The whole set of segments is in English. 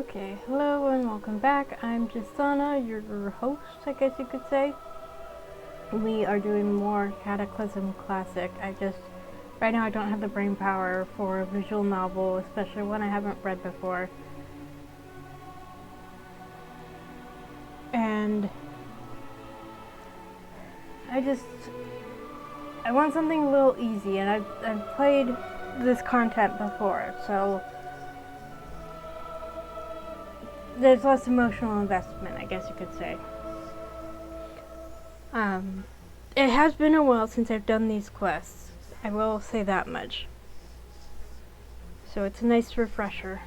Okay, hello and welcome back. I'm Jasana, your host, I guess you could say. We are doing more Cataclysm Classic. Right now I don't have the brain power for a visual novel, especially one I haven't read before. And I want something a little easy, and I've played this content before, so there's less emotional investment, I guess you could say. It has been a while since I've done these quests. I will say that much. So it's a nice refresher.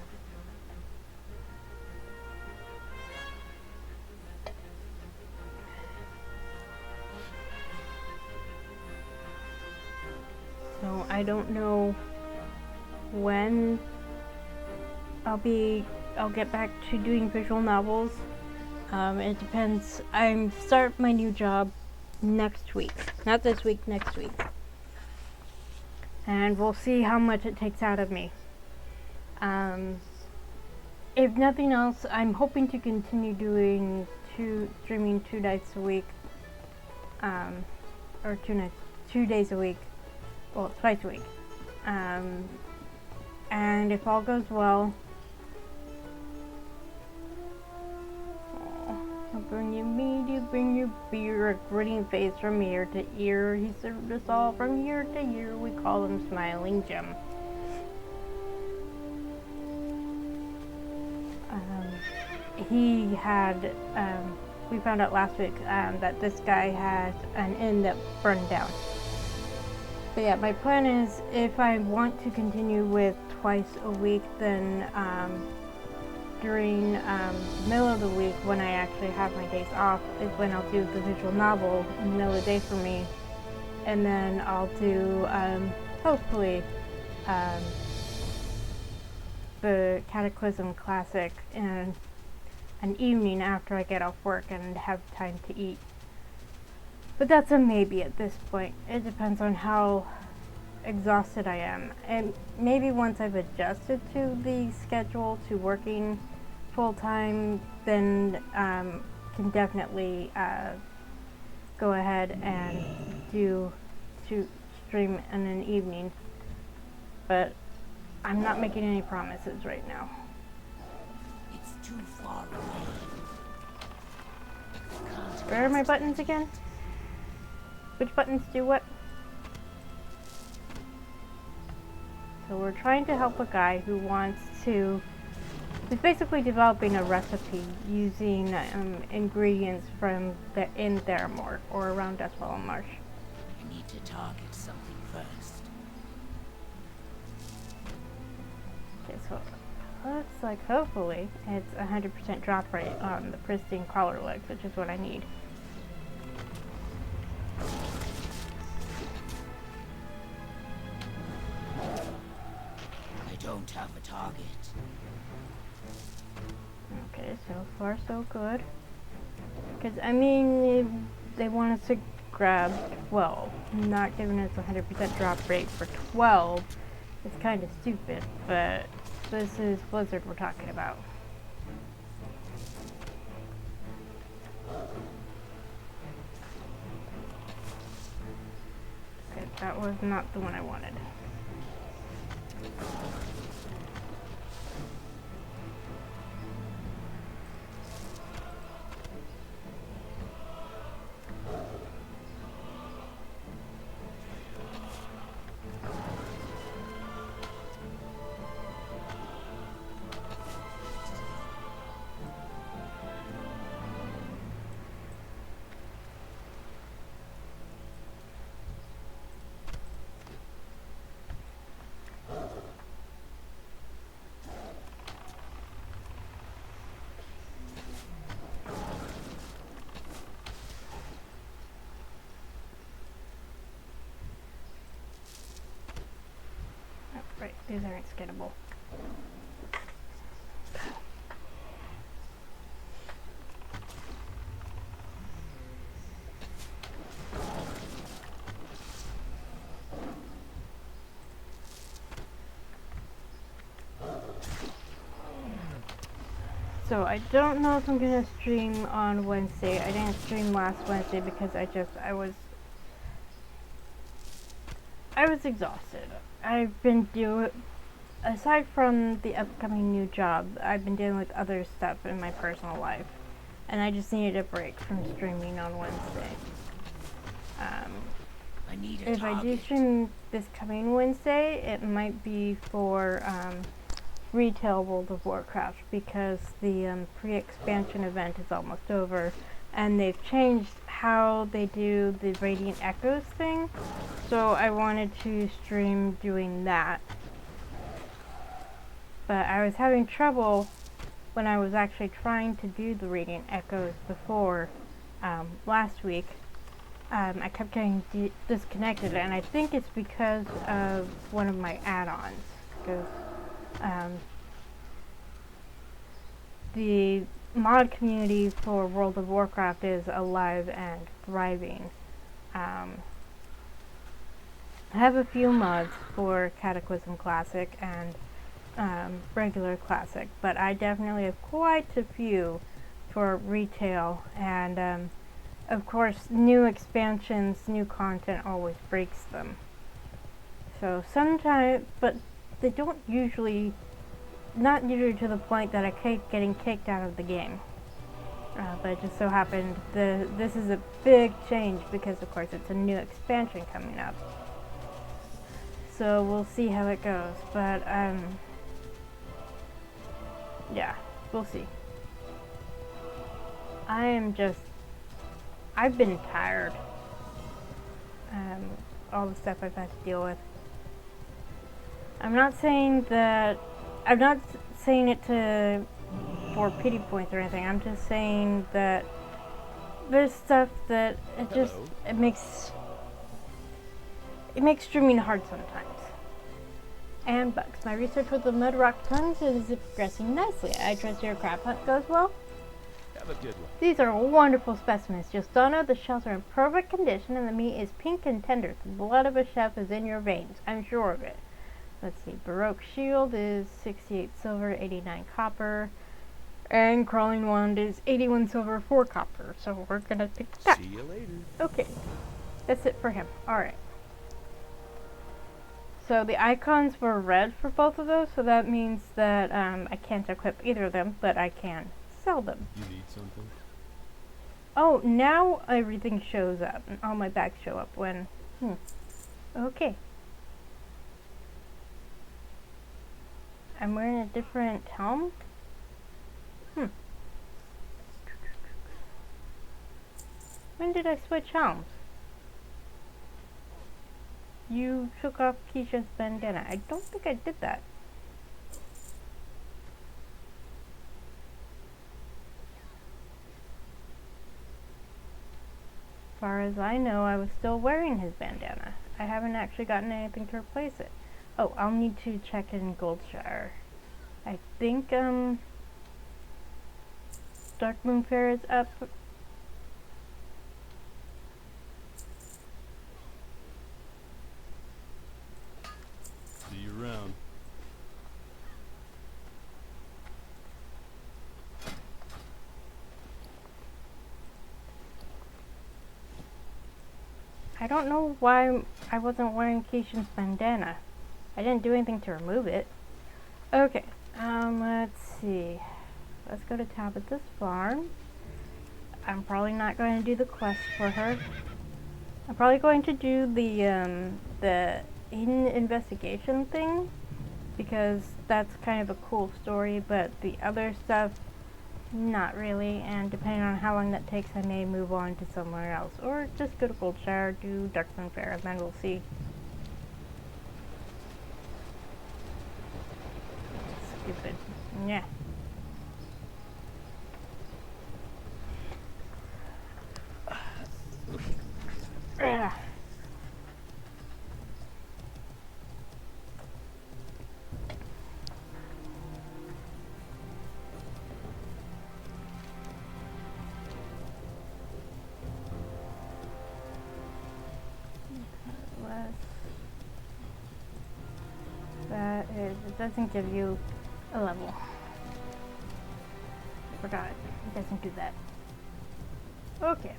So I don't know when I'll get back to doing visual novels. It depends. I start my new job next week. Not this week, next week. And we'll see how much it takes out of me. If nothing else, I'm hoping to continue streaming 2 nights a week. Or 2 days a week. Well, twice a week. And if all goes well, he'll bring you meat, he'll bring you beer, a grinning face from ear to ear. He served us all from year to year. We call him Smiling Jim. We found out last week that this guy had an inn that burned down. But yeah, my plan is, if I want to continue with twice a week, then during the middle of the week, when I actually have my days off, is when I'll do the visual novel in the middle of the day for me. And then I'll do, hopefully, the Cataclysm Classic in an evening after I get off work and have time to eat. But that's a maybe at this point. It depends on how exhausted I am. And maybe once I've adjusted to the schedule, to working full-time, then can definitely go ahead and stream in an evening. But I'm not making any promises right now. It's too far away. Where are my buttons again? Which buttons do what? So we're trying to help a guy who's basically developing a recipe using ingredients from in Theramore or around Dustwallow Marsh. I need to target something first. Okay, so looks like hopefully it's 100% drop rate on the pristine crawler legs, which is what I need. I don't have a target. Okay, so far so good. Because, I mean, they want us to grab 12. Not giving us 100% drop rate for 12 is kind of stupid, but this is Blizzard we're talking about. Okay, that was not the one I wanted. Right, these aren't skinnable. So I don't know if I'm gonna stream on Wednesday. I didn't stream last Wednesday because I was exhausted. I've been aside from the upcoming new job, I've been dealing with other stuff in my personal life, and I just needed a break from streaming on Wednesday. I need a If I do target. stream this coming Wednesday, it might be for retail World of Warcraft because the pre-expansion event is almost over, and they've changed how they do the Radiant Echoes thing, so I wanted to stream doing that. But I was having trouble when I was actually trying to do the Radiant Echoes before last week. I kept getting disconnected, and I think it's because of one of my add-ons, because the mod community for World of Warcraft is alive and thriving. I have a few mods for Cataclysm Classic and regular Classic, but I definitely have quite a few for retail, and of course new expansions, new content always breaks them. So sometimes, but they don't usually, not usually to the point that I keep getting kicked out of the game. But it just so happened this is a big change because of course it's a new expansion coming up. So we'll see how it goes, but yeah, we'll see. I've been tired. All the stuff I've had to deal with. I'm not saying it for pity points or anything. I'm just saying that there's stuff that it makes streaming hard sometimes. And bugs. My research with the mud rock tongues is progressing nicely. I trust your crab hunt goes well. Have a good one. These are wonderful specimens. Justana, the shells are in perfect condition and the meat is pink and tender. The blood of a chef is in your veins. I'm sure of it. Let's see. Baroque shield is 68 silver, 89 copper. And crawling wand is 81 silver, 4 copper. So we're gonna pick that. See you later. Okay. That's it for him. Alright. So the icons were red for both of those, so that means that I can't equip either of them, but I can sell them. You need something? Oh, now everything shows up, and all my bags show up when... Okay. I'm wearing a different helm? When did I switch helms? You took off Keisha's bandana. I don't think I did that. As far as I know, I was still wearing his bandana. I haven't actually gotten anything to replace it. Oh, I'll need to check in Goldshire. I think, Darkmoon Fair is up. See you around. I don't know why I wasn't wearing Keisha's bandana. I didn't do anything to remove it. Okay, let's see. Let's go to Tabitha's farm. I'm probably not going to do the quest for her. I'm probably going to do the Eden investigation thing because that's kind of a cool story, but the other stuff, not really, and depending on how long that takes, I may move on to somewhere else, or just go to Goldshire, do Darkmoon Fair, and then we'll see. Stupid. Yeah. That is, it doesn't give you a level. forgot. It doesn't do that. Okay.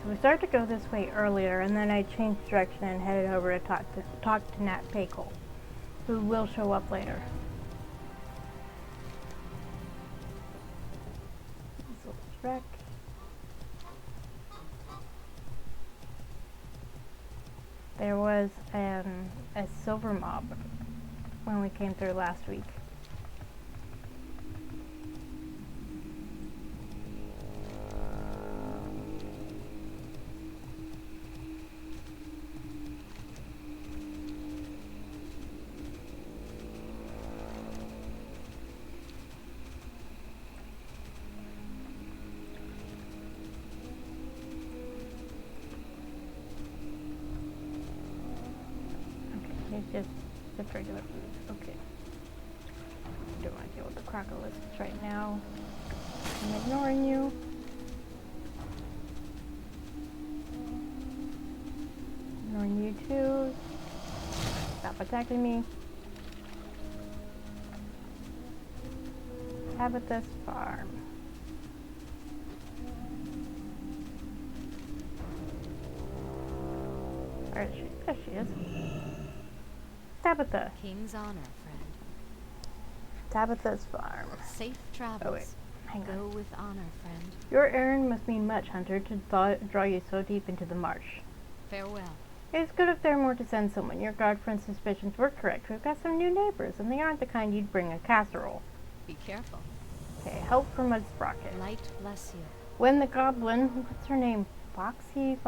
So we started to go this way earlier, and then I changed direction and headed over to talk to Nat Pakel, who will show up later. This little wreck. There was a silver mob when we came through last week. Just regular food. Okay. Don't want to deal with the crocolists right now. I'm ignoring you. Ignoring you too. Stop attacking me. Tabitha's farm. Where is she? There she is. Tabitha. King's honor, friend. Tabitha's farm. Safe travels. Oh wait, hang on. Go with honor, friend. Your errand must mean much, Hunter, to draw you so deep into the marsh. Farewell. It's good if there are more to send someone. Your guard friend's suspicions were correct. We've got some new neighbors, and they aren't the kind you'd bring a casserole. Be careful. Okay, help from a sprocket. Light bless you. When the goblin, what's her name? Moxie,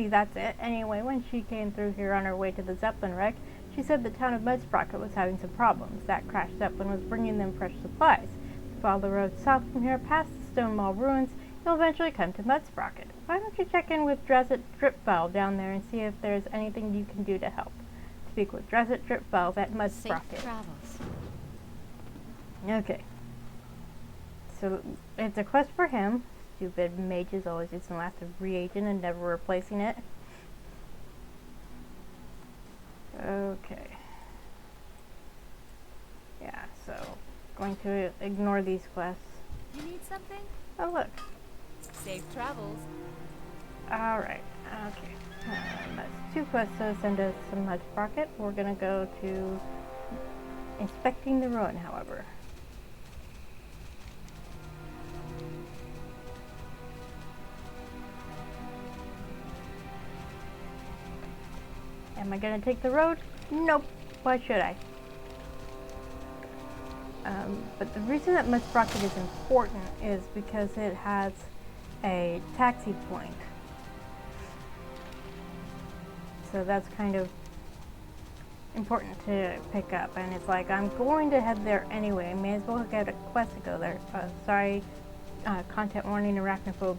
that's it. Anyway, when she came through here on her way to the Zeppelin wreck, she said the town of Mudsprocket was having some problems. That crashed Zeppelin was bringing them fresh supplies. Follow the road south from here, past the stone wall ruins, you'll eventually come to Mudsprocket. Why don't you check in with Dresset Dripvalve down there and see if there's anything you can do to help? Speak with Dresset Dripvalve at Mudsprocket. Safe travels. Okay. So it's a quest for him. Stupid mages always using lots of reagent and never replacing it. Okay. Yeah, so going to ignore these quests. You need something? Oh look. Safe travels. Alright, okay. That's 2 quests to send us some Mudsprocket. We're gonna go to inspecting the ruin, however. Am I gonna take the road? Nope. Why should I? But the reason that Mudsprocket is important is because it has a taxi point. So that's kind of important to pick up. And it's like, I'm going to head there anyway. I may as well get a quest to go there. Sorry, content warning, arachnophobes.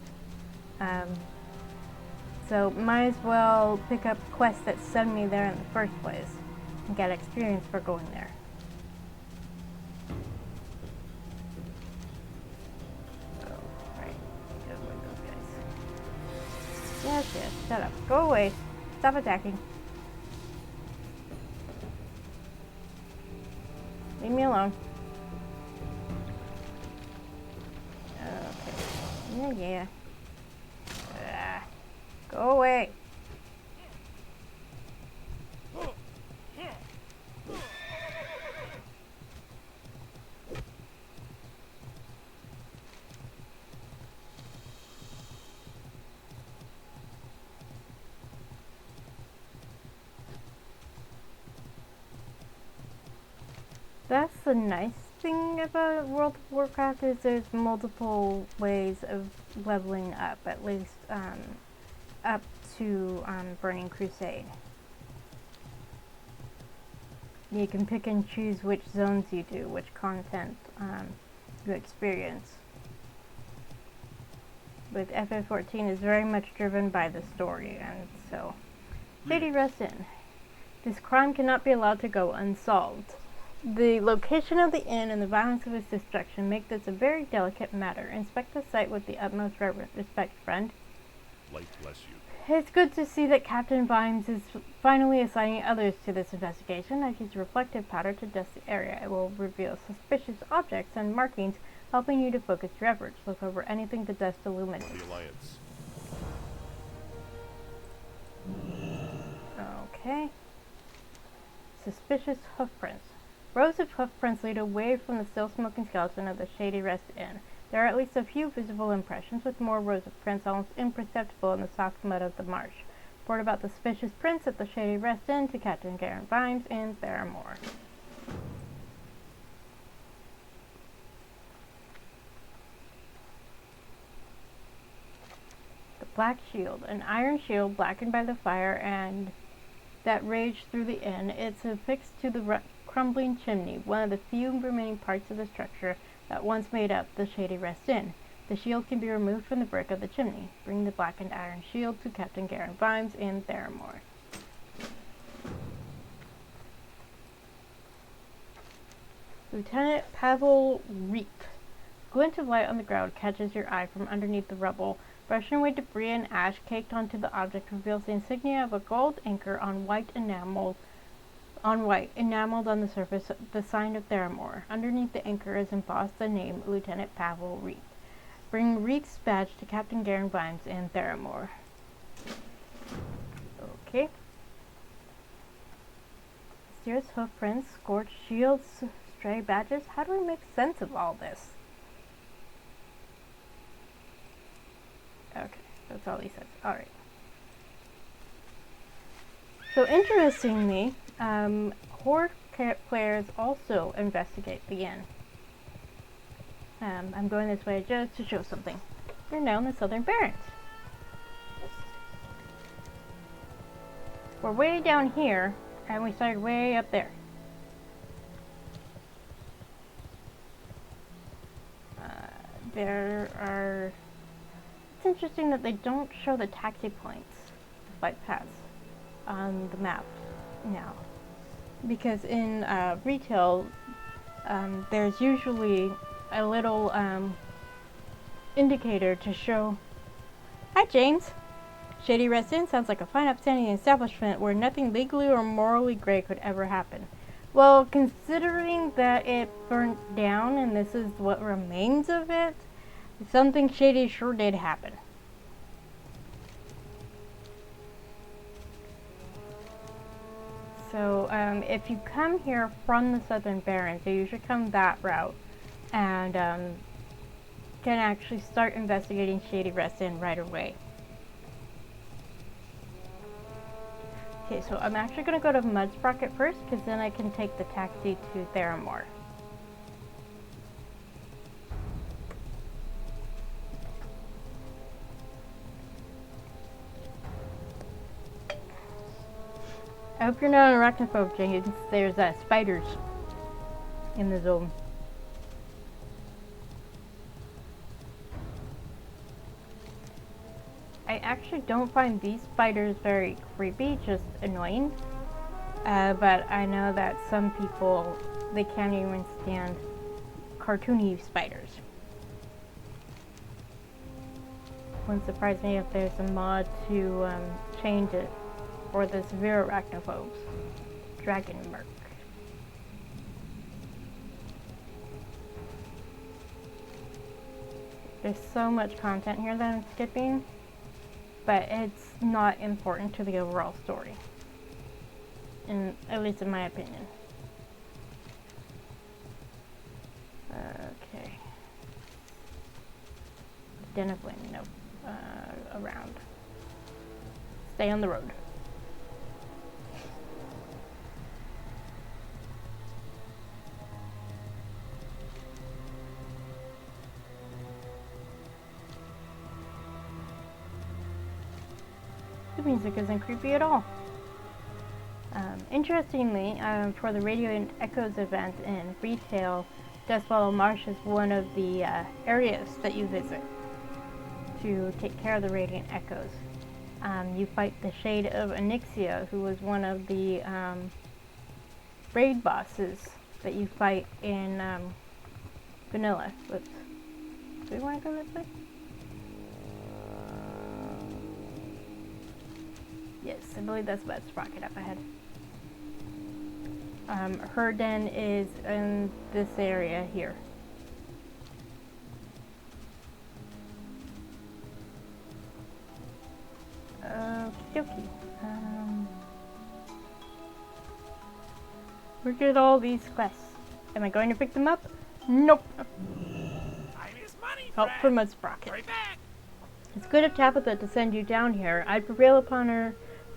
So might as well pick up quests that send me there in the first place and get experience for going there. Oh, right. Get away those guys. Yes, yes, shut up. Go away. Stop attacking. Leave me alone. Okay. Yeah. Go away. That's the nice thing about World of Warcraft is there's multiple ways of leveling up, at least up to Burning Crusade. You can pick and choose which zones you do, which content you experience. With FF14 is very much driven by the story, and so Lady Rustin, this crime cannot be allowed to go unsolved. The location of the inn and the violence of its destruction make this a very delicate matter. Inspect the site with the utmost respect, friend. Light bless you. It's good to see that Captain Vimes is finally assigning others to this investigation. I've used reflective powder to dust the area. It will reveal suspicious objects and markings, helping you to focus your efforts. Look over anything the dust illuminates. The Alliance. Okay. Suspicious hoofprints. Rows of hoofprints lead away from the still smoking skeleton of the Shady Rest Inn. There are at least a few visible impressions, with more rows of prints almost imperceptible in the soft mud of the marsh. Report about the suspicious prints at the Shady Rest Inn to Captain Garen Vimes, and there are more. The Black Shield. An iron shield blackened by the fire and that raged through the inn. It's affixed to the crumbling chimney, one of the few remaining parts of the structure that once made up the Shady Rest Inn. The shield can be removed from the brick of the chimney. Bring the blackened iron shield to Captain Garen Vimes in Theramore. Lieutenant Pavel Reek. Glint of light on the ground catches your eye from underneath the rubble. Brushing away debris and ash caked onto the object reveals the insignia of a gold anchor on white enameled on the surface, the sign of Theramore. Underneath the anchor is embossed the name Lieutenant Pavel Reek. Bring Reek's badge to Captain Garen Vimes in Theramore. Okay. Mysterious hoofprints, scorched shields, stray badges. How do we make sense of all this? Okay, that's all he says. Alright. So interestingly, Horde players also investigate the inn. I'm going this way just to show something. We're now in the Southern Barrens. We're way down here, and we started way up there. It's interesting that they don't show the taxi points, the flight paths, on the map now. Because in retail, there's usually a little indicator to show. Hi, James. Shady Rest Inn sounds like a fine, upstanding establishment where nothing legally or morally gray could ever happen. Well, considering that it burnt down and this is what remains of it, something shady sure did happen. So, if you come here from the Southern Barrens, you usually come that route and can actually start investigating Shady Rest Inn right away. Okay, so I'm actually going to go to Mudsprocket first, because then I can take the taxi to Theramore. I hope you're not an arachnophobe, James. There's spiders in the zone. I actually don't find these spiders very creepy, just annoying. But I know that some people, they can't even stand cartoony spiders. Wouldn't surprise me if there's a mod to change it for the severe arachnophobes. Dragon Merc. There's so much content here that I'm skipping, but it's not important to the overall story, at least in my opinion. Okay. Den of Wind, nope. Around. Stay on the road. The music isn't creepy at all. Interestingly, for the Radiant Echoes event in retail, Dustwallow Marsh is one of the areas that you visit to take care of the Radiant Echoes. You fight the Shade of Onyxia, who was one of the raid bosses that you fight in Vanilla. Whoops. Do we want to go this way? Yes, I believe that's about Sprocket up ahead. Her den is in this area here. Okie dokie. Look at all these quests. Am I going to pick them up? Nope. Help from a Sprocket. It's good of Tabitha to send you down here. I'd prevail upon her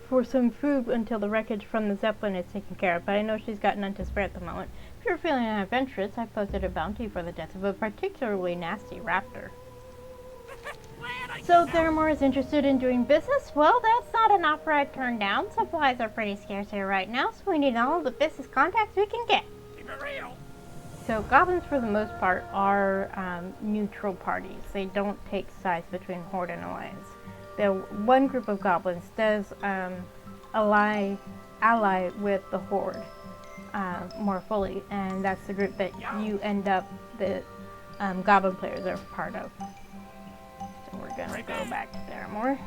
for some food until the wreckage from the Zeppelin is taken care of, but I know she's got none to spare at the moment. If you're feeling adventurous, I've posted a bounty for the death of a particularly nasty raptor. So Theramore is interested in doing business? Well, that's not an offer I'd turn down. Supplies are pretty scarce here right now, so we need all the business contacts we can get. Keep it real. So goblins, for the most part, are neutral parties. They don't take sides between Horde and Alliance. The one group of goblins does ally with the Horde more fully, and that's the group that you end up, the goblin players are part of. So we're gonna go back to Theramore.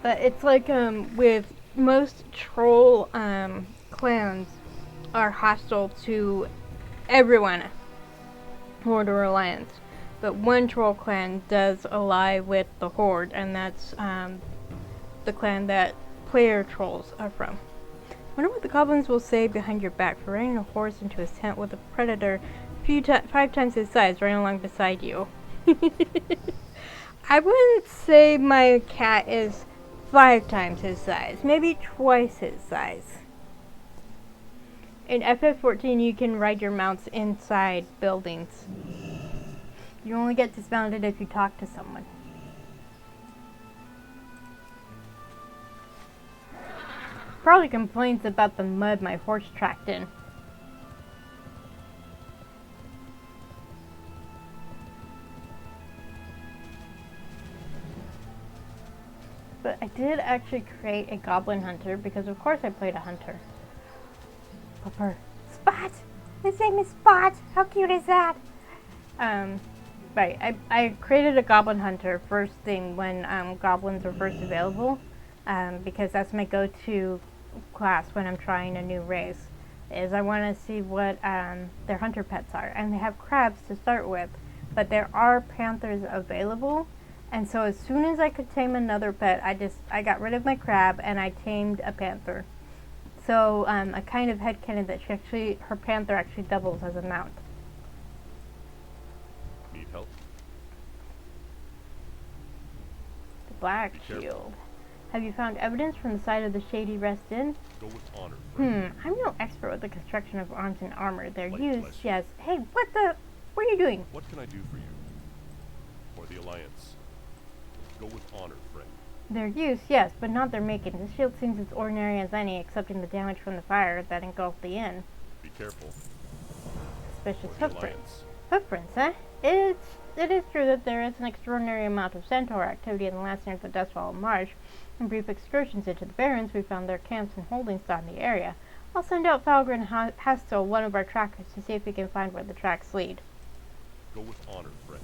But it's like with most troll clans are hostile to everyone, Horde or Alliance. But one troll clan does ally with the Horde, and that's the clan that player trolls are from. I wonder what the goblins will say behind your back for running a horse into his tent with a predator 5 times his size running along beside you. I wouldn't say my cat is 5 times his size, maybe twice his size. In FF14 you can ride your mounts inside buildings. You only get dismounted if you talk to someone. Probably complains about the mud my horse tracked in. But I did actually create a Goblin Hunter because of course I played a hunter. Pupper. Spot! His name is Spot! How cute is that? Right, I created a Goblin Hunter first thing when goblins were first available. Because that's my go-to class when I'm trying a new race. Is I want to see what their hunter pets are. And they have crabs to start with. But there are panthers available. And so as soon as I could tame another pet, I got rid of my crab and I tamed a panther. So I kind of headcanon that her panther actually doubles as a mount. Need help? The Black Shield. Have you found evidence from the side of the Shady Rest Inn? Go with honor, friend. I'm no expert with the construction of arms and armor. They're Light used, bless you. yes. Hey, what are you doing? What can I do for you? For the Alliance? Go with honor, friend. Their use, yes, but not their making. This shield seems as ordinary as any, excepting the damage from the fire that engulfed the inn. Be careful. Suspicious For the footprints. Alliance. Footprints, eh? It is true that there is an extraordinary amount of centaur activity in the lands near the Dustwallow Marsh. In brief excursions into the Barrens, we found their camps and holdings down the area. I'll send out Falgren Hastel, one of our trackers, to see if we can find where the tracks lead. Go with honor, friend.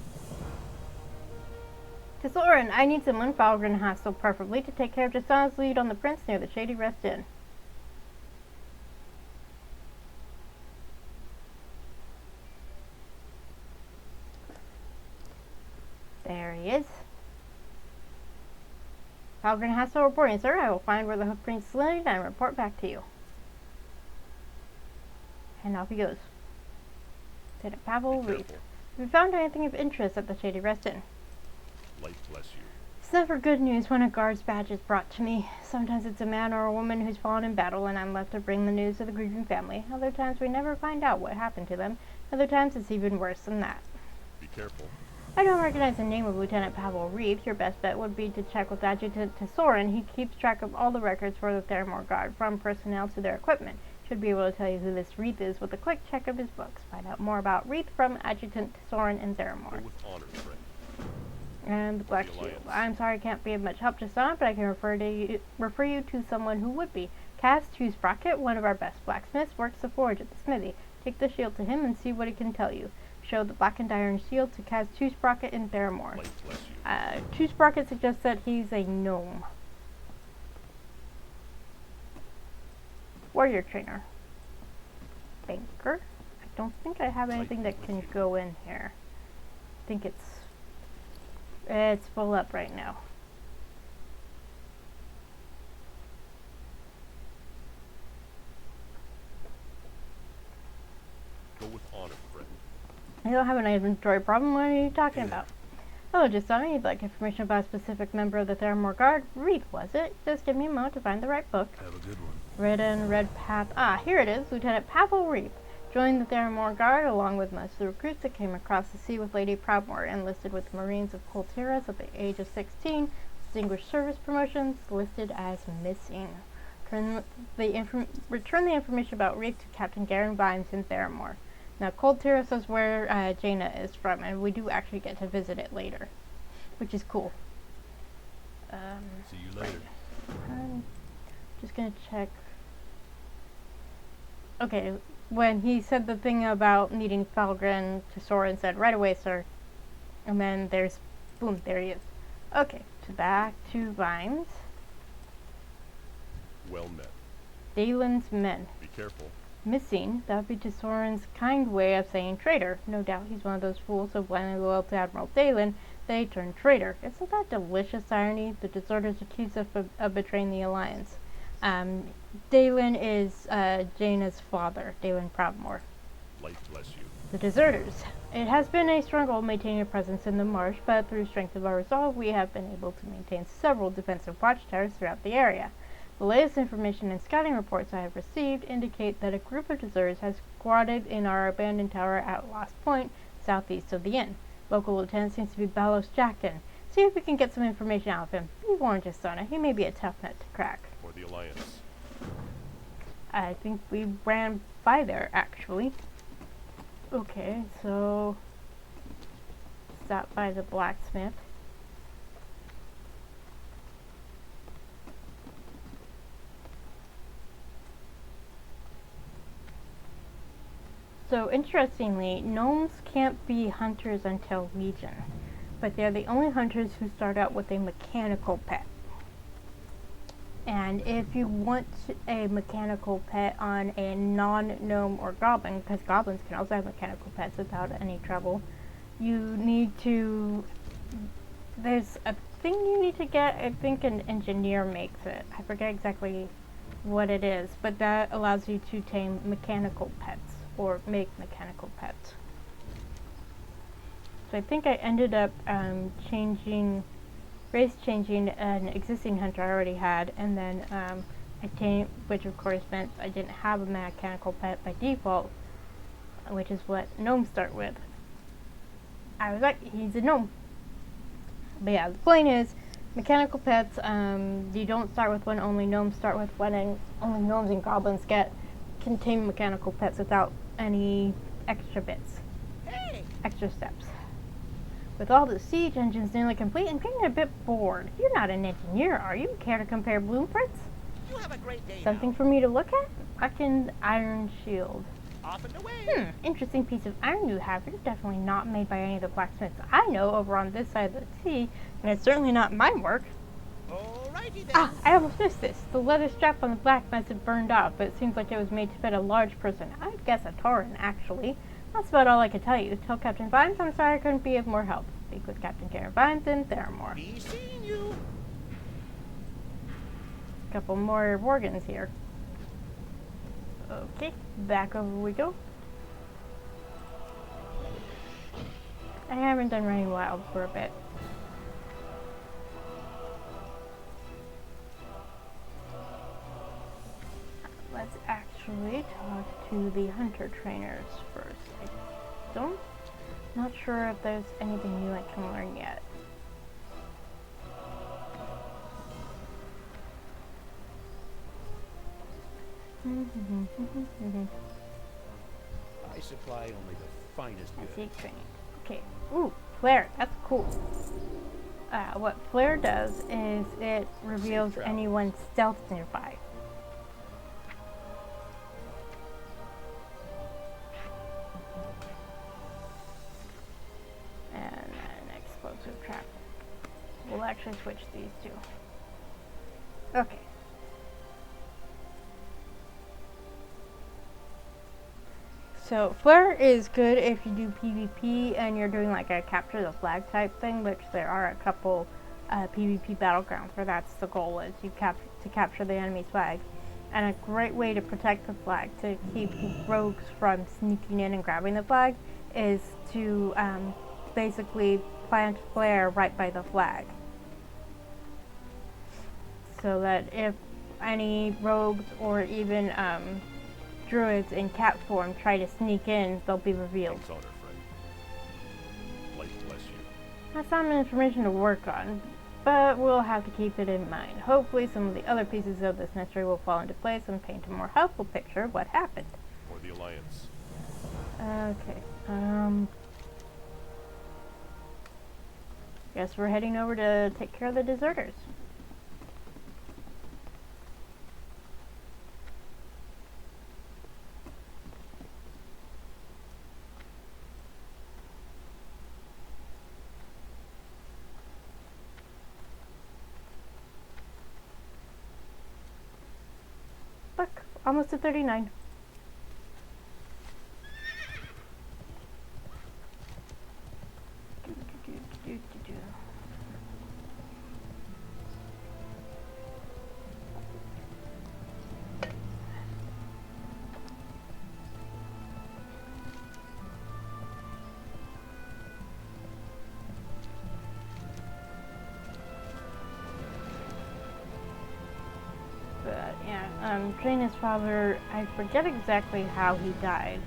To Soren, I need someone, Falgren Hastel preferably, to take care of Jasana's lead on the prince near the Shady Rest Inn. There he is. Falgren Hastel reporting, sir. I will find where the hoofprints lead and report back to you. And off he goes. Lieutenant Pavel Be Reed. careful. Have you found anything of interest at the Shady Rest Inn? Light bless you. It's never good news when a guard's badge is brought to me. Sometimes it's a man or a woman who's fallen in battle and I'm left to bring the news to the grieving family. Other times we never find out what happened to them. Other times it's even worse than that. Be careful. I don't recognize the name of Lieutenant Pavel Reeve. Your best bet would be to check with Adjutant Tesorin. He keeps track of all the records for the Theramore Guard, from personnel to their equipment. Should be able to tell you who this Reeve is with a quick check of his books. Find out more about Reeve from Adjutant Tesorin in Go Theramore. with honor, friend. And the Black the Shield. Alliance. I'm sorry I can't be of much help just now, but I can refer you to someone who would be. Cass 2 Sprocket, one of our best blacksmiths, works the forge at the smithy. Take the shield to him and see what he can tell you. Show the blackened iron shield to Cass 2 Sprocket in Theramore. Light bless you. 2 Sprocket suggests that he's a gnome. Warrior trainer. Banker. I don't think I have anything that can go in here. I think it's full up right now. Go with honor, friend. I don't have an inventory problem. What are you talking about? Hello, just thought you'd like information about a specific member of the Theramore Guard. Reap, was it? Just give me a moment to find the right book. Have a good one. Written Red Path. Ah, here it is. Lieutenant Pavel Reap joined the Theramore Guard along with most of the recruits that came across the sea with Lady Proudmoore, enlisted with the Marines of Colteras at the age of 16. Distinguished service promotions, listed as missing. Return the information about Reap to Captain Garen Vimes in Theramore. Now, Colteras is where Jaina is from, and we do actually get to visit it later, which is cool. See you later. I'm just gonna check. Okay, when he said the thing about needing Falgren to Soren said, right away, sir. And then there's, boom, there he is. Okay, back to Vimes. Well met. Dalen's men. Be careful. Missing, that would be to Soren's kind way of saying traitor. No doubt he's one of those fools so blindly loyal to Admiral Dalen, they turned traitor. Isn't that delicious irony? The deserters accused of betraying the Alliance. Dalen is Jaina's father, Dalen Proudmoore. Light bless you. The deserters. It has been a struggle maintaining a presence in the marsh, but through strength of our resolve, we have been able to maintain several defensive watchtowers throughout the area. The latest information and scouting reports I have received indicate that a group of deserters has squatted in our abandoned tower at Lost Point, southeast of the inn. Local lieutenant seems to be Balos Jackton. See if we can get some information out of him. Be warned, Justana, he may be a tough nut to crack. For the Alliance. I think we ran by there, actually. Okay, so stop by the blacksmith. So interestingly, gnomes can't be hunters until Legion, but they're the only hunters who start out with a mechanical pet. And if you want a mechanical pet on a non-gnome or goblin, because goblins can also have mechanical pets without any trouble, you need to, there's a thing you need to get, I think an engineer makes it. I forget exactly what it is, but that allows you to tame mechanical pets, or make mechanical pets. So I think I ended up race changing an existing hunter I already had, and then I tamed, which of course meant I didn't have a mechanical pet by default, which is what gnomes start with. I was like, he's a gnome. But yeah, the point is, mechanical pets, you don't start with one, only gnomes start with one, and only gnomes and goblins can tame mechanical pets without any extra bits, extra steps. With all the siege engines nearly complete, I'm getting a bit bored. You're not an engineer, are you? Care to compare blueprints? You have a great day. Something for me to look at? Blackened iron shield. Off and away. Interesting piece of iron you have. It's definitely not made by any of the blacksmiths I know over on this side of the sea, and it's certainly not my work. Alrighty then. Ah, I almost missed this. The leather strap on the blacksmith had burned off, but it seems like it was made to fit a large person. I'd guess a Tauren, actually. That's about all I can tell you. Tell Captain Vimes I'm sorry I couldn't be of more help. Speak with Captain Garen Vimes in Theramore. Be seeing you. Couple more Worgens here. Okay, back over we go. I haven't done Running Wild for a bit. Let's actually talk to the hunter trainers first. Not sure if there's anything new I can learn yet. I supply only the finest I goods. see training. Okay. Ooh, flare. That's cool. What flare does is it reveals anyone's stealth nearby. explosive trap. We'll actually switch these two. Okay. So flare is good if you do PvP and you're doing like a capture the flag type thing, which there are a couple PvP battlegrounds where that's the goal, is you capture the enemy's flag. And a great way to protect the flag, to keep rogues from sneaking in and grabbing the flag, is to basically plant flare right by the flag. So that if any rogues or even druids in cat form try to sneak in, they'll be revealed. King's honor, friend. Life bless you. That's some information to work on, but we'll have to keep it in mind. Hopefully some of the other pieces of this mystery will fall into place and paint a more helpful picture of what happened. For the Alliance. Okay, guess we're heading over to take care of the deserters. Look, almost at 39. But yeah, Trina's father, I forget exactly how he died,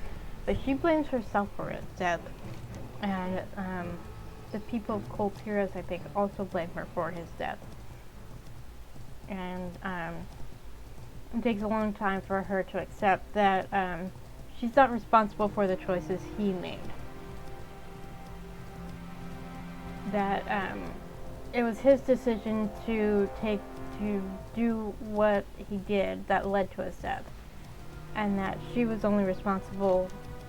but she blames herself for his death. And the people of Coltiras, I think, also blame her for his death. And it takes a long time for her to accept that she's not responsible for the choices he made. That it was his decision to do what he did that led to his death, and that she was only responsible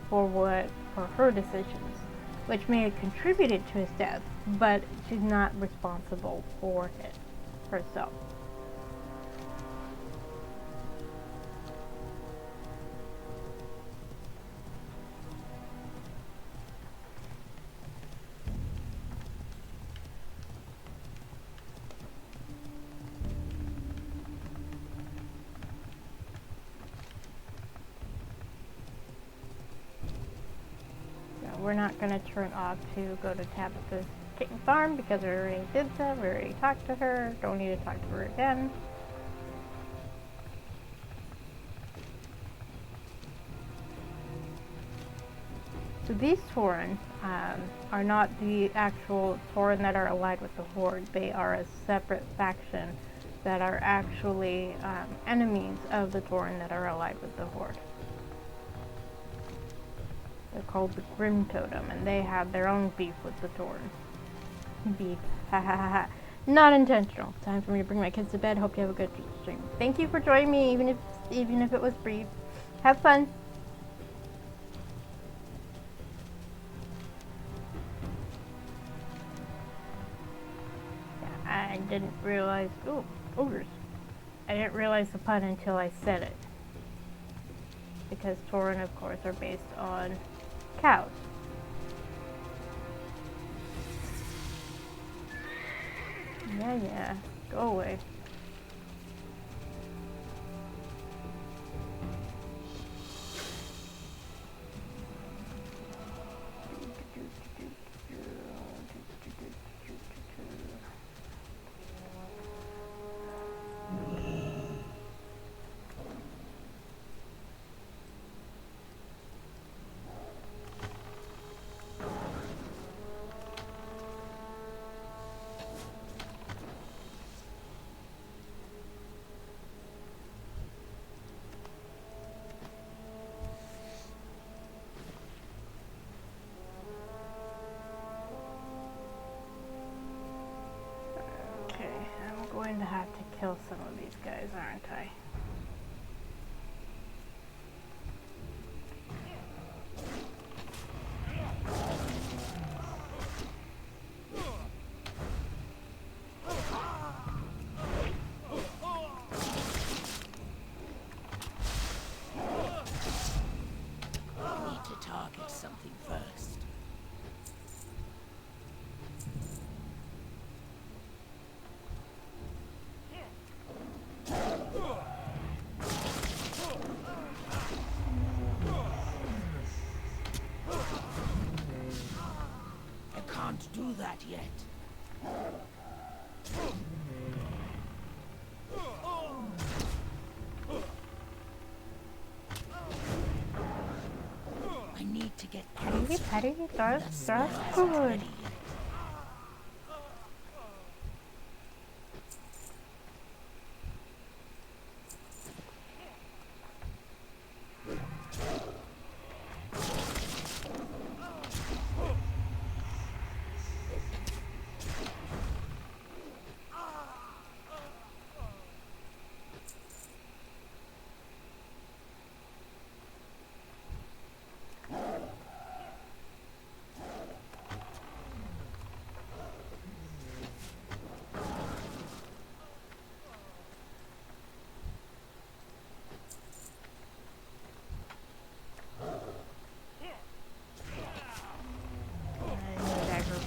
for her decisions, which may have contributed to his death, but she's not responsible for it herself. We're not going to turn off to go to Tabitha's kitten farm because we already did that. We already talked to her. Don't need to talk to her again. So these Tauren are not the actual Tauren that are allied with the Horde. They are a separate faction that are actually enemies of the Tauren that are allied with the Horde. They're called the Grim Totem, and they have their own beef with the Tauren. Beef. Ha ha ha ha. Not intentional. Time for me to bring my kids to bed. Hope you have a good stream. Thank you for joining me, even if it was brief. Have fun. Yeah, I didn't realize. Ooh, ogres. I didn't realize the pun until I said it. Because Tauren, of course, are based on cows. Yeah, go away. Going to have to kill some of these guys, aren't I? can't do that yet. I need to get closer. Petty, that's good. Ready yet.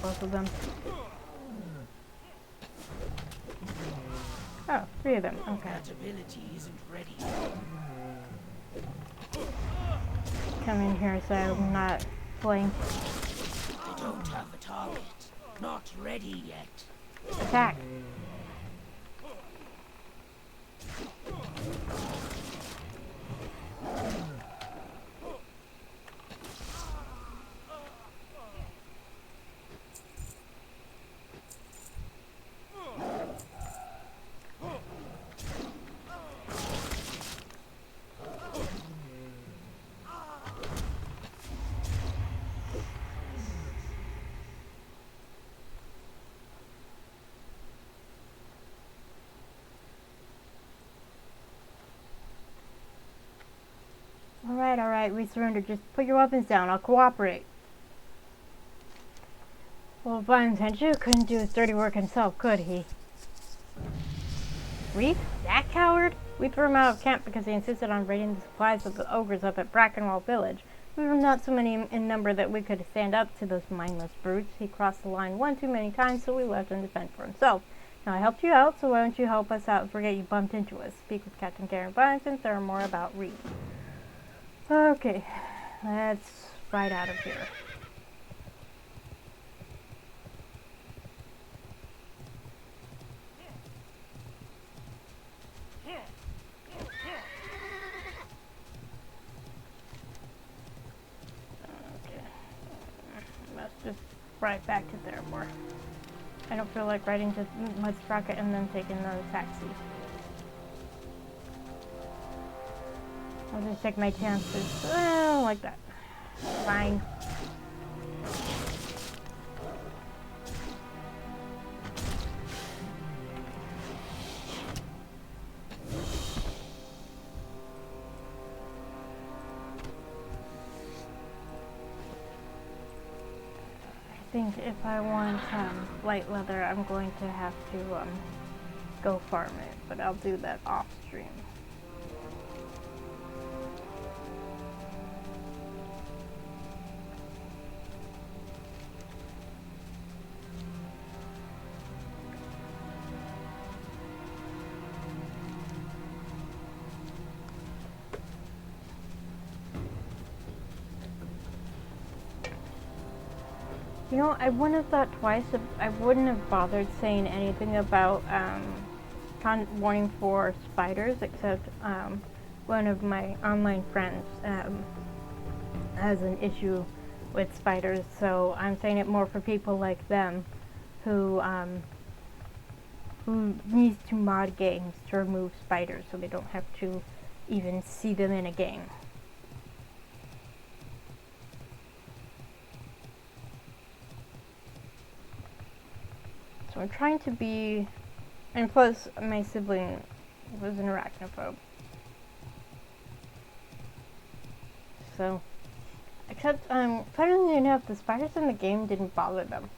Both of them. Oh, 3 of them. Okay. That ability isn't ready. Come in here so I'm not playing. I don't have a target. Not ready yet. Attack. Alright, we surrender. Just put your weapons down. I'll cooperate. Well, Vine Tenchu couldn't do his dirty work himself, could he? Reef? That coward? We threw him out of camp because he insisted on raiding the supplies of the ogres up at Brackenwell village. We were not so many in number that we could stand up to those mindless brutes. He crossed the line one too many times, so we left him to fend for himself. Now, I helped you out, so why don't you help us out and forget you bumped into us? Speak with Captain Garen Vine since there are more about Reef. Okay, let's ride out of here. Okay, let's just ride back to Theramore. I don't feel like riding to Mudsprocket and then taking another taxi. I'll just take my chances. Well, like that. Fine. I think if I want light leather, I'm going to have to go farm it, but I'll do that off stream. You know, I wouldn't have thought twice if I wouldn't have bothered saying anything about warning for spiders, except one of my online friends has an issue with spiders, so I'm saying it more for people like them who needs to mod games to remove spiders so they don't have to even see them in a game. So I'm trying to be, and plus my sibling was an arachnophobe. So, except, funnily enough, the spiders in the game didn't bother them.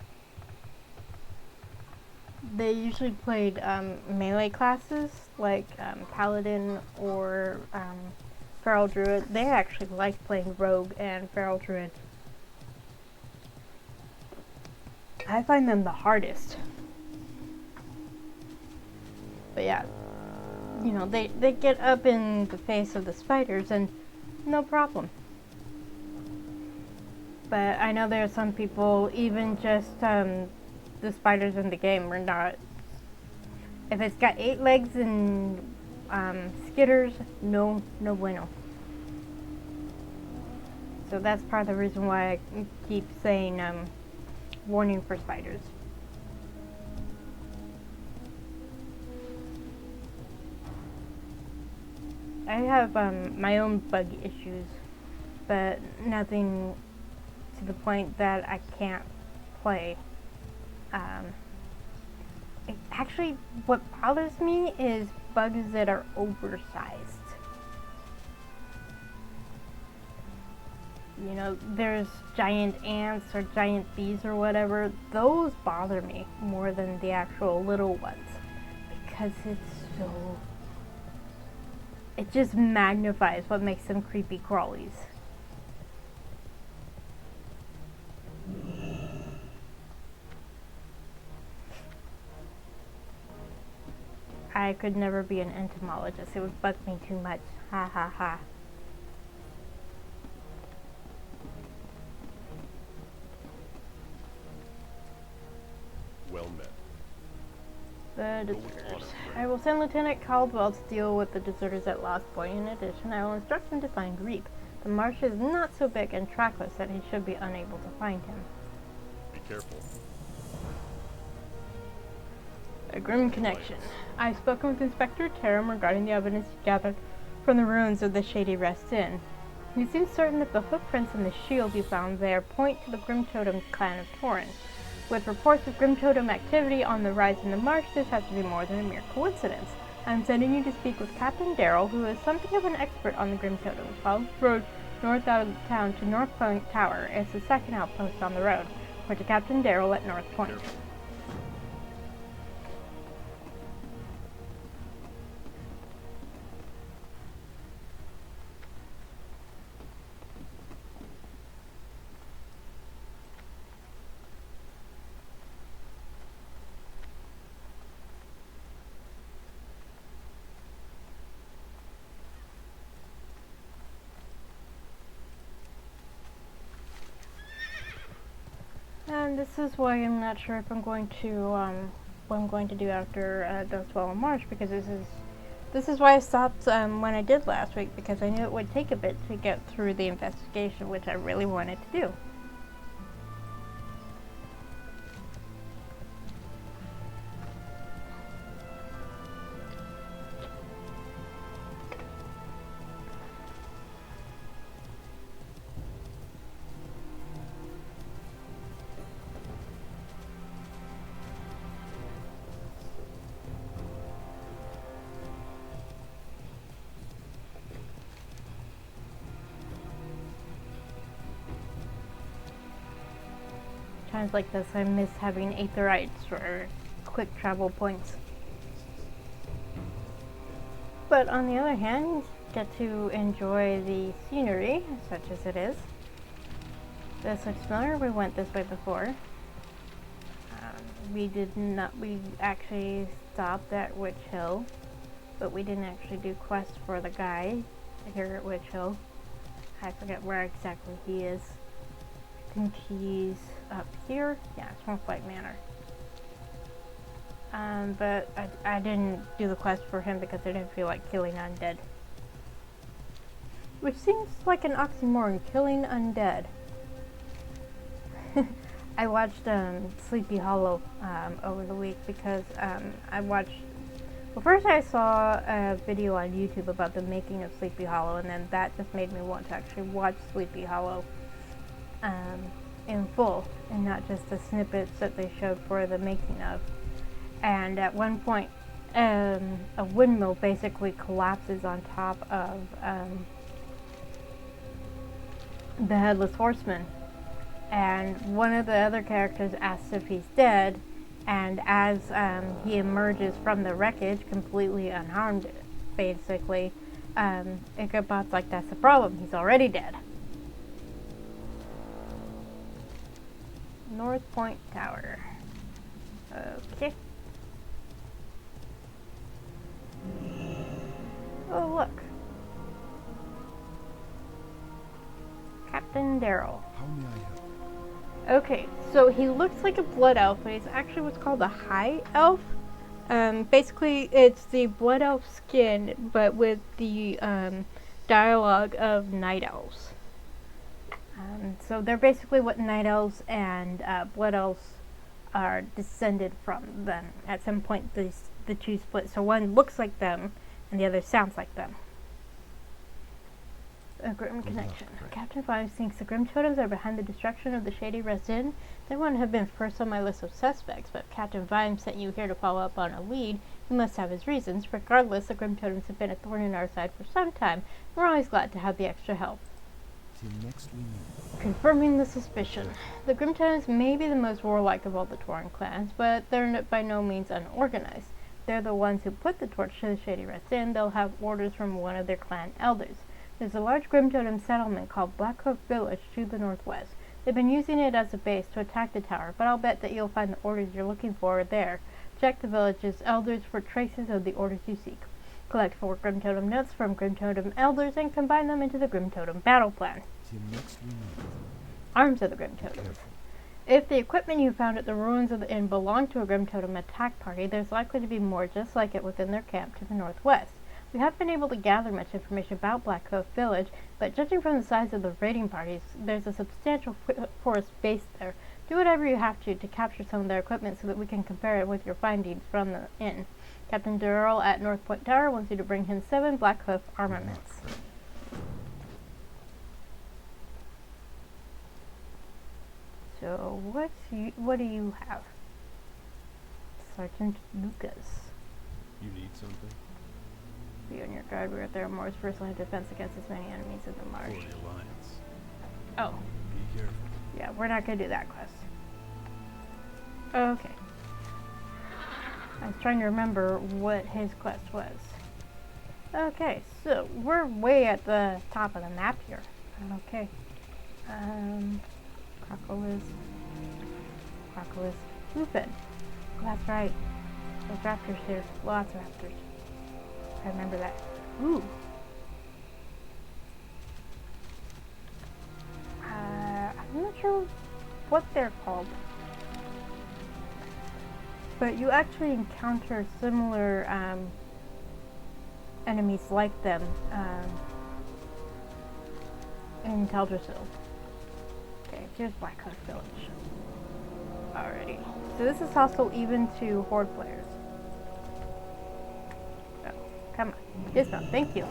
They usually played melee classes, like Paladin or Feral Druid. They actually liked playing Rogue and Feral Druid. I find them the hardest. But yeah, you know, they get up in the face of the spiders and no problem. But I know there are some people, even just the spiders in the game are not. If it's got 8 legs and skitters, no bueno. So that's part of the reason why I keep saying warning for spiders. I have my own bug issues, but nothing to the point that I can't play. Actually, what bothers me is bugs that are oversized. You know, there's giant ants or giant bees or whatever. Those bother me more than the actual little ones, because it just magnifies what makes them creepy crawlies. I could never be an entomologist. It would bug me too much. Ha ha ha. Well met. The deserters. I will send Lieutenant Caldwell to deal with the deserters at Lost Point. In addition, I will instruct him to find Reap. The marsh is not so big and trackless that he should be unable to find him. Be careful. A grim connection. I've spoken with Inspector Tarum regarding the evidence he gathered from the ruins of the Shady Rest Inn. He seems certain that the footprints and the shield you found there point to the Grim Totem clan of Torin. With reports of Grim Totem activity on the rise in the marsh, this has to be more than a mere coincidence. I'm sending you to speak with Captain Darrell, who is something of an expert on the Grim Totem. Follow the road north out of town to North Point Tower. It's the second outpost on the road. Report to Captain Darrell at North Point. And this is why I'm not sure if I'm going to, what I'm going to do after Dustwallow and Marsh, because this is why I stopped when I did last week, because I knew it would take a bit to get through the investigation, which I really wanted to do. Times like this, I miss having aetherites or quick travel points. But on the other hand, get to enjoy the scenery, such as it is. This looks familiar. We went this way before. We actually stopped at Witch Hill, but we didn't actually do quests for the guy here at Witch Hill. I forget where exactly he is. I think he's up here. Yeah, Swamplight Manor. But I didn't do the quest for him because I didn't feel like killing undead. Which seems like an oxymoron, killing undead. I watched Sleepy Hollow over the week because well, first I saw a video on YouTube about the making of Sleepy Hollow, and then that just made me want to actually watch Sleepy Hollow in full, and not just the snippets that they showed for the making of. And at one point, a windmill basically collapses on top of the Headless Horseman. And one of the other characters asks if he's dead, and as he emerges from the wreckage, completely unharmed, basically, Ichabod's like, that's the problem, he's already dead. North Point Tower. Okay. Oh, look. Captain Darrell. How may I help? Okay, so he looks like a blood elf, but he's actually what's called a high elf. Basically, it's the blood elf skin, but with the dialogue of night elves. So they're basically what night elves and blood elves are descended from. Then at some point, the two split. So one looks like them, and the other sounds like them. A grim connection. Captain Vimes thinks the Grim Totems are behind the destruction of the Shady Rest Inn. They wouldn't have been first on my list of suspects, but if Captain Vimes sent you here to follow up on a lead, he must have his reasons. Regardless, the Grim Totems have been a thorn in our side for some time. We're always glad to have the extra help. Till next we meet. Confirming the suspicion. The Grim Totems may be the most warlike of all the Tauren clans, but they're by no means unorganized. They're the ones who put the torch to the Shady Rest Inn. They'll have orders from one of their clan elders. There's a large Grim Totem settlement called Blackhoof Village to the northwest. They've been using it as a base to attack the tower, but I'll bet that you'll find the orders you're looking for there. Check the village's elders for traces of the orders you seek. Collect 4 Grim Totem notes from Grim Totem elders and combine them into the Grim Totem battle plan. Till next we meet. Arms of the Grim Totems. If the equipment you found at the ruins of the inn belonged to a Grim Totem attack party, there's likely to be more just like it within their camp to the northwest. We haven't been able to gather much information about Blackhoof Village, but judging from the size of the raiding parties, there's a substantial forest base there. Do whatever you have to capture some of their equipment so that we can compare it with your findings from the inn. Captain Durrell at North Point Tower wants you to bring him 7 Blackhoof armaments. So, what do you have? Sergeant Lucas. You need something? Be on your guard. We are Theramore's first line of defense against as many enemies in the Marsh. For the Alliance. Oh, Be careful. yeah, we're not gonna do that quest. Okay. I was trying to remember what his quest was. Okay, so we're way at the top of the map here. Okay. Crocodile, Lupin. Oh, that's right. There's raptors here. Lots of raptors. I remember that. Ooh. I'm not sure what they're called. But you actually encounter similar enemies like them in Teldrassil. Okay, here's Blackhoof Village. Alrighty. So this is hostile even to Horde players. Oh, come on. Dismount, thank you.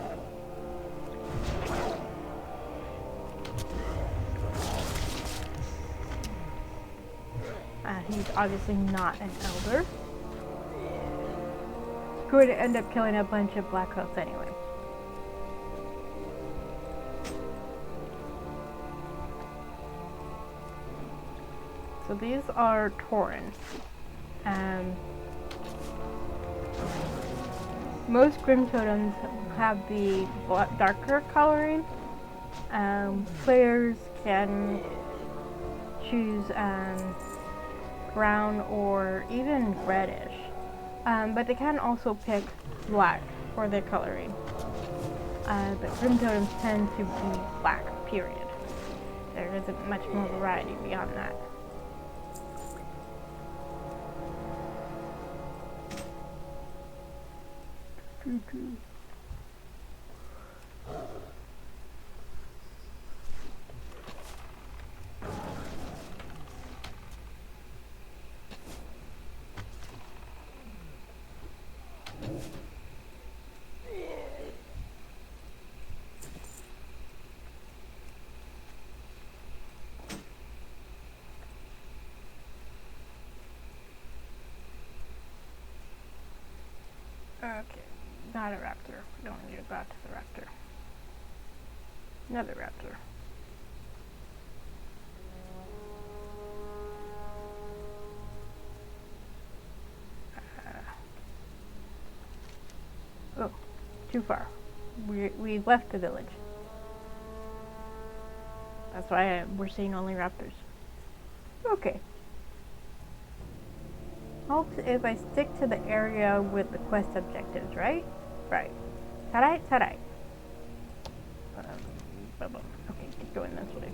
He's obviously not an elder. Going to end up killing a bunch of Blackhoofs anyway. So these are Tauren. Most Grim Totems have the darker coloring. Players can choose brown or even reddish. But they can also pick black for their coloring. But Grim Totems tend to be black, period. There isn't much more variety beyond that. Okay, not a raptor. We don't need to go out to the raptor. Another raptor. Oh, too far. We left the village. That's why we're seeing only raptors. Okay. If I stick to the area with the quest objectives, right? Right. Tarai. Okay, keep going this way.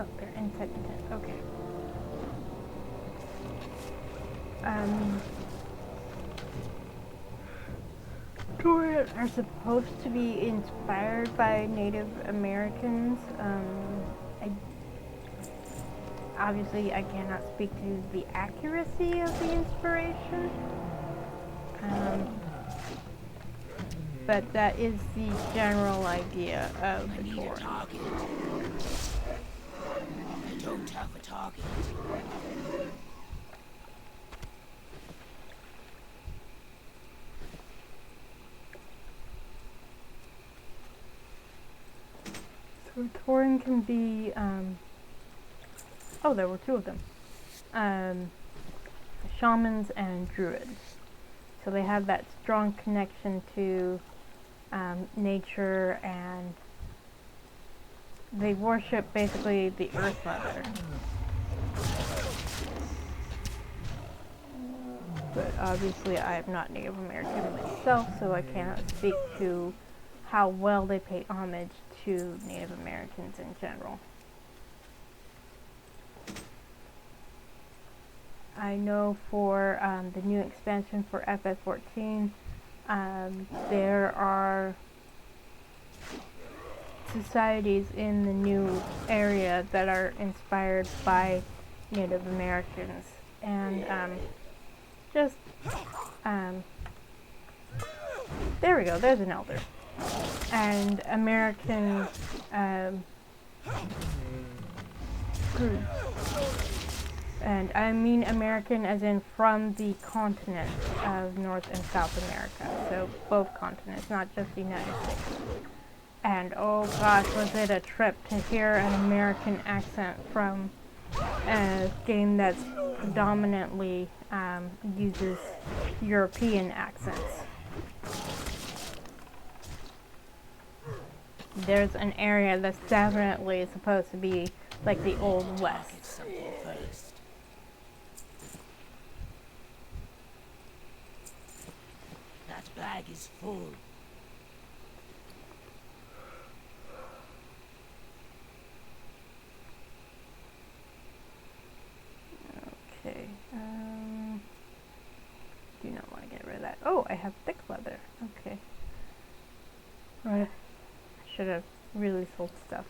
Oh, they're inside the tent. Okay. Tourists are supposed to be inspired by Native Americans. Obviously, I cannot speak to the accuracy of the inspiration. But that is the general idea of I the need a tour. target. I don't have a target. So Torin can be, oh, there were two of them. Shamans and druids. So they have that strong connection to nature, and they worship basically the Earth Mother. But obviously I am not Native American myself, so I cannot speak to how well they pay homage to Native Americans in general. I know for the new expansion for FF14, there are societies in the new area that are inspired by Native Americans, and there we go, there's an elder. And American and I mean American as in from the continent of North and South America, so both continents, not just the United States. And oh gosh, was it a trip to hear an American accent from a game that's predominantly uses European accents. There's an area that's definitely supposed to be like the Old West. Target something first. That bag is full. Okay, do not want to get rid of that. Oh, I have thick leather. Okay. Right. I should have really sold stuff.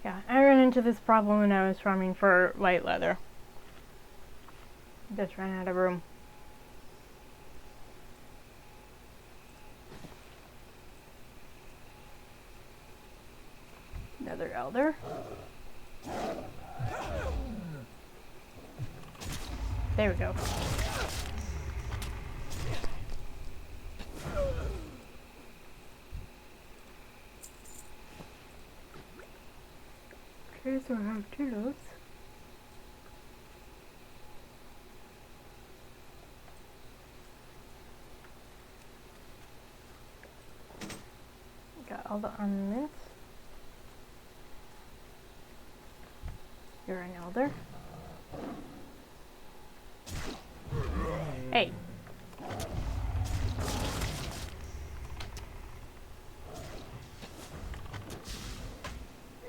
Yeah, I ran into this problem when I was farming for light leather. Just ran out of room. Another elder. There we go. Okay, so I have two loads. Got all the armaments. You're an elder. Hey.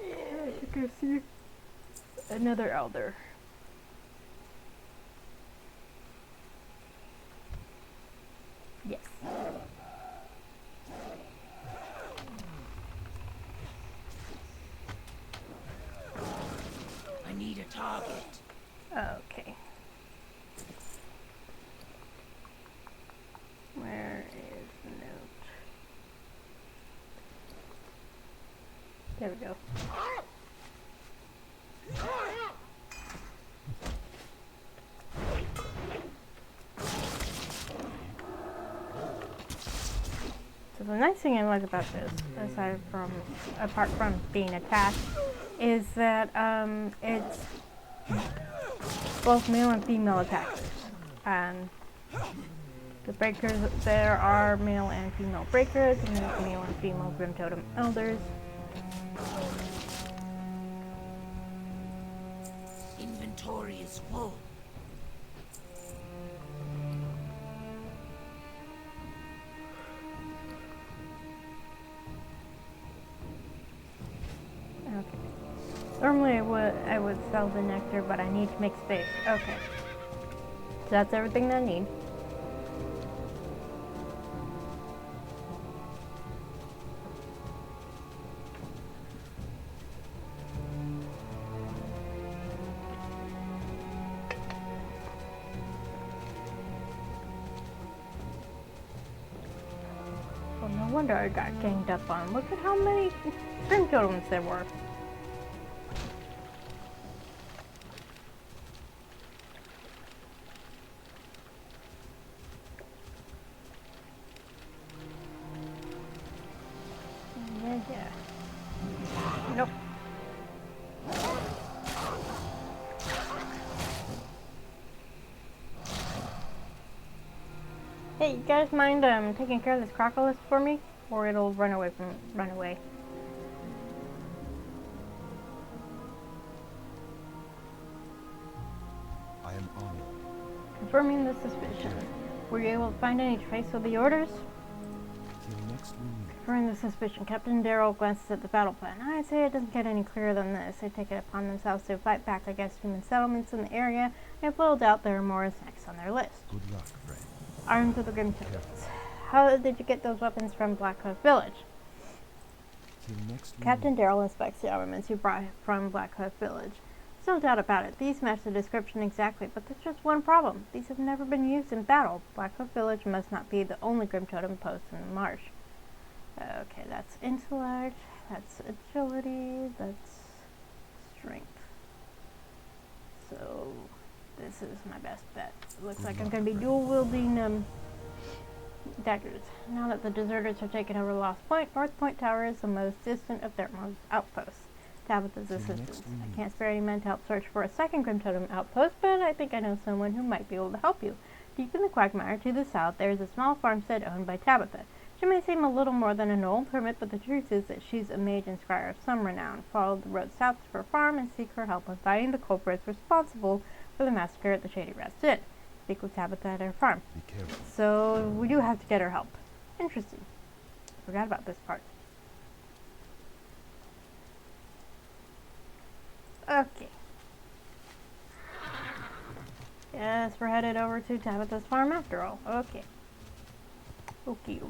I think I see another elder. Yes. I need a target. Okay. Where is the note? There we go. So the nice thing I like about this, apart from being attacked, is that it's both male and female attackers. The breakers, there are male and female breakers, and there's male and female Grim Totem Elders. Inventory is full. Okay. Normally I would sell the nectar, but I need to make space. Okay. So that's everything that I need. Well, no wonder I got ganged up on. Look at how many Grim Totems there were. Yeah. Nope. Hey, you guys mind taking care of this crocodile for me? Or it'll run away. I am on it. Confirming the suspicion. Were you able to find any trace of the orders? Till next we meet. Confirming the suspicion, Captain Darrell glances at the battle plan. I'd say it doesn't get any clearer than this. They take it upon themselves to fight back against human settlements in the area. I have little doubt there are more next on their list. Good luck, friend. Armed with the Grim Totems. How did you get those weapons from Black Cliff Village? Till next we Captain meet. Darrell inspects the armaments you brought from Black Cliff Village. There's no doubt about it. These match the description exactly, but there's just one problem. These have never been used in battle. Black Cliff Village must not be the only Grim Totem post in the marsh. Okay, that's intellect, that's agility, that's strength. So, this is my best bet. It looks like I'm going to be dual-wielding daggers. Now that the deserters have taken over Lost Point, North Point Tower is the most distant of their most outposts. Tabitha's assistance. I can't spare any men to help search for a second Grim Totem outpost, but I think I know someone who might be able to help you. Deep in the quagmire to the south, there is a small farmstead owned by Tabitha. She may seem a little more than an old hermit, but the truth is that she's a mage and scryer of some renown. Follow the road south to her farm and seek her help in finding the culprits responsible for the massacre at the Shady Rest Inn. Speak with Tabitha at her farm. Be careful. So we do have to get her help. Interesting. Forgot about this part. Okay. Yes, we're headed over to Tabitha's farm after all. Okay. Okay.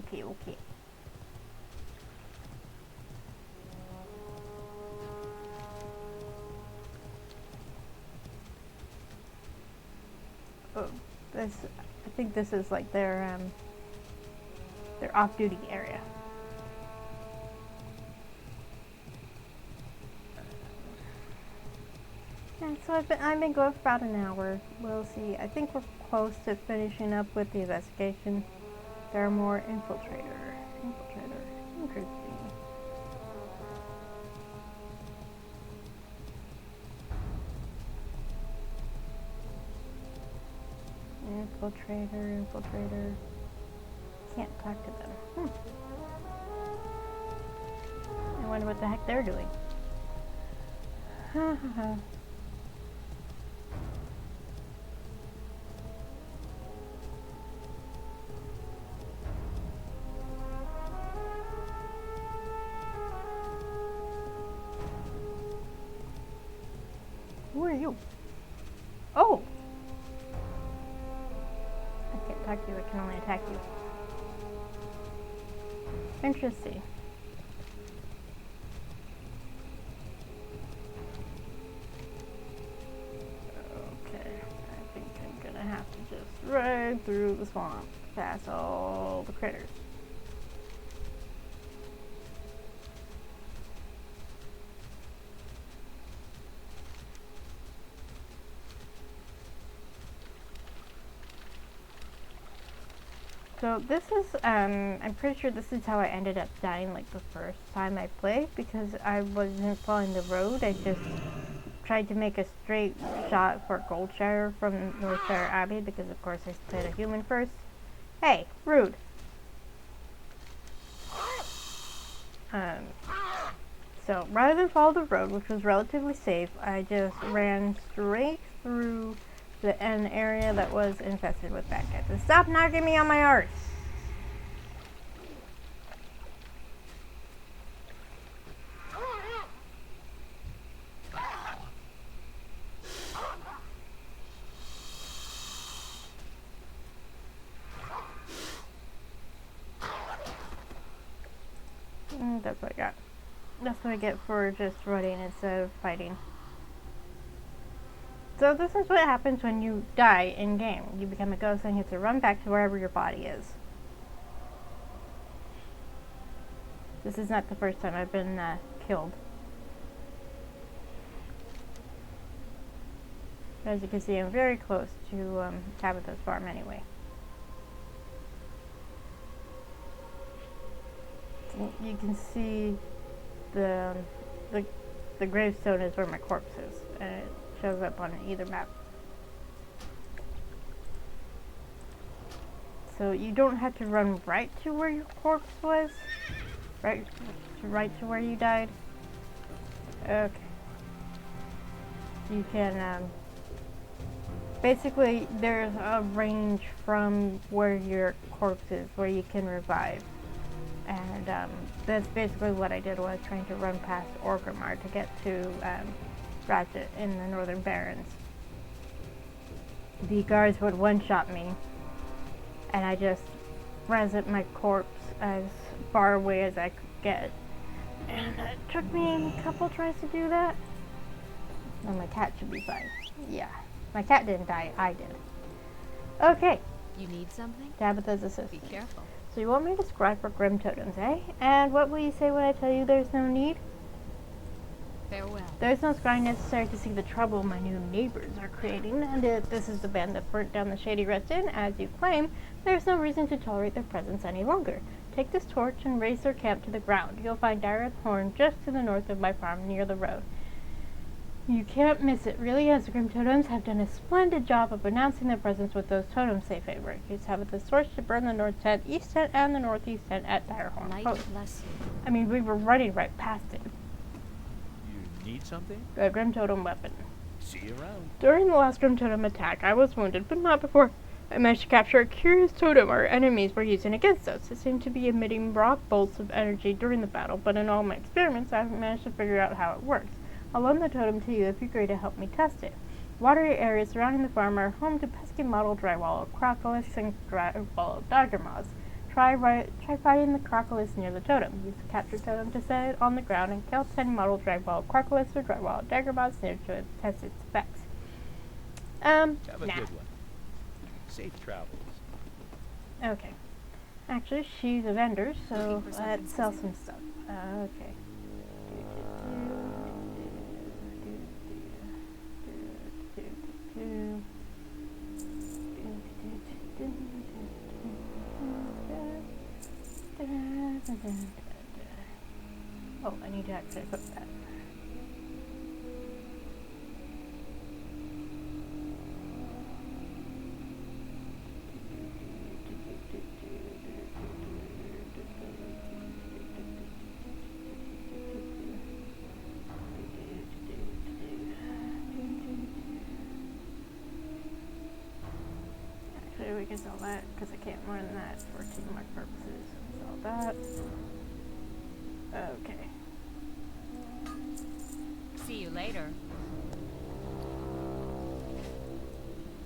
Oh, I think this is like their off-duty area. Yeah, so I've been going for about an hour. We'll see. I think we're close to finishing up with the investigation. There are more infiltrator. Interesting. Infiltrator. Can't talk to them. I wonder what the heck they're doing. Who are you? Oh! I can't talk to you, I can only attack you. Interesting. Okay, I think I'm gonna have to just ride through the swamp, past all the critters. So this is, I'm pretty sure this is how I ended up dying like the first time I played, because I wasn't following the road. I just tried to make a straight shot for Goldshire from Northshire Abbey, because of course I played a human first, Hey, rude. So rather than follow the road, which was relatively safe, I just ran straight through an area that was infested with bad guys. And stop knocking me on my arse! That's what I got. That's what I get for just running instead of fighting. So this is what happens when you die in game. You become a ghost and you have to run back to wherever your body is. This is not the first time I've been killed. As you can see, I'm very close to Tabitha's farm anyway. You can see the gravestone is where my corpse is, and it shows up on either map. So you don't have to run right to where your corpse was, right to where you died. Okay. You can basically there's a range from where your corpse is where you can revive. And that's basically what I did was trying to run past Orgrimmar to get to Ratchet in the Northern Barrens. The guards would one-shot me, and I just reset my corpse as far away as I could get. And it took me a couple tries to do that. And my cat should be fine. Yeah, my cat didn't die, I did. Okay, You need something? Tabitha's assistant. Be careful. So you want me to scry for grim totems, eh? And what will you say when I tell you there's no need? Farewell. There's no scrying necessary to see the trouble my new neighbors are creating, and if this is the band that burnt down the Shady Rest Inn, as you claim, there's no reason to tolerate their presence any longer. Take this torch and raise their camp to the ground. You'll find Dire Horn just to the north of my farm, near the road. You can't miss it, really, as the Grim Totems have done a splendid job of announcing their presence with those totems they favor. Use Tabitha's torch to burn the north tent, east tent, and the northeast tent at Dire Horn Light Post. bless you. I mean, we were running right past it. You need something? The Grim Totem weapon. See you around. During the last Grim Totem attack, I was wounded, but not before I managed to capture a curious totem our enemies were using against us. It seemed to be emitting broad bolts of energy during the battle, but in all my experiments, I haven't managed to figure out how it works. I'll loan the totem to you if you agree to help me test it. Watery areas surrounding the farm are home to pesky mottled drywallow, crocolists, and drywallow dodger moths. Try fighting the crocolists near the totem. Use the capture totem to set it on the ground and kill 10 mottled drywallow crocolists or drywallow dagger moths near to test its effects. Have a nah. good one. Safe travels. Okay. Actually, she's a vendor, so Looking for something let's sell some stuff. Okay. Oh, I need to actually equip that. Actually, we can sell that because I can't run that for teamwork purposes. Sell that. Okay. See you later.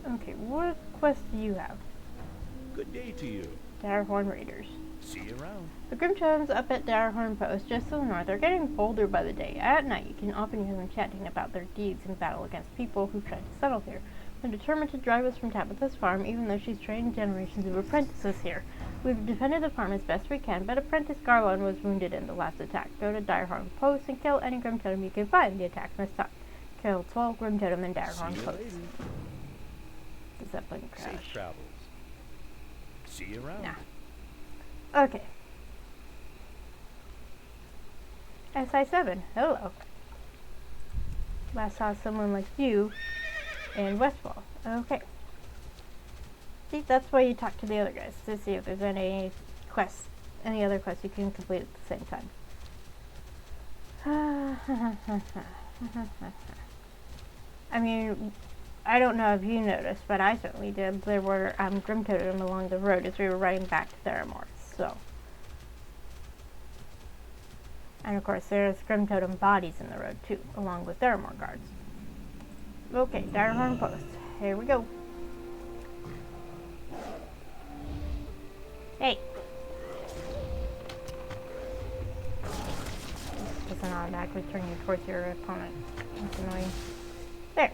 Okay, what quest do you have? Good day to you. Direhorn Raiders. See you around. The Grim Totems up at Direhorn Post, just to the north, are getting bolder by the day. At night, you can often hear them chanting about their deeds in battle against people who tried to settle here. They're determined to drive us from Tabitha's farm, even though she's trained generations of apprentices here. We've defended the farm as best we can, but Apprentice Garland was wounded in the last attack. Go to Direhorn Post and kill any Grim Totem you can find. The attack must stop. Kill 12 Grim Totem in Direhorn See you Post. later. The Zeppelin crash. Safe travels. See you around. Nah. Okay. SI7, hello. Last saw someone like you in Westfall. Okay. See, that's why you talk to the other guys, to see if there's any quests, any other quests you can complete at the same time. I mean, I don't know if you noticed, but I certainly did. There were Grim Totem along the road as we were riding back to Theramore, so. And of course, there's Grim Totem bodies in the road too, along with Theramore guards. Okay, Direhorn Post. Here we go. Hey! Doesn't automatically turn you towards your opponent. That's annoying. There.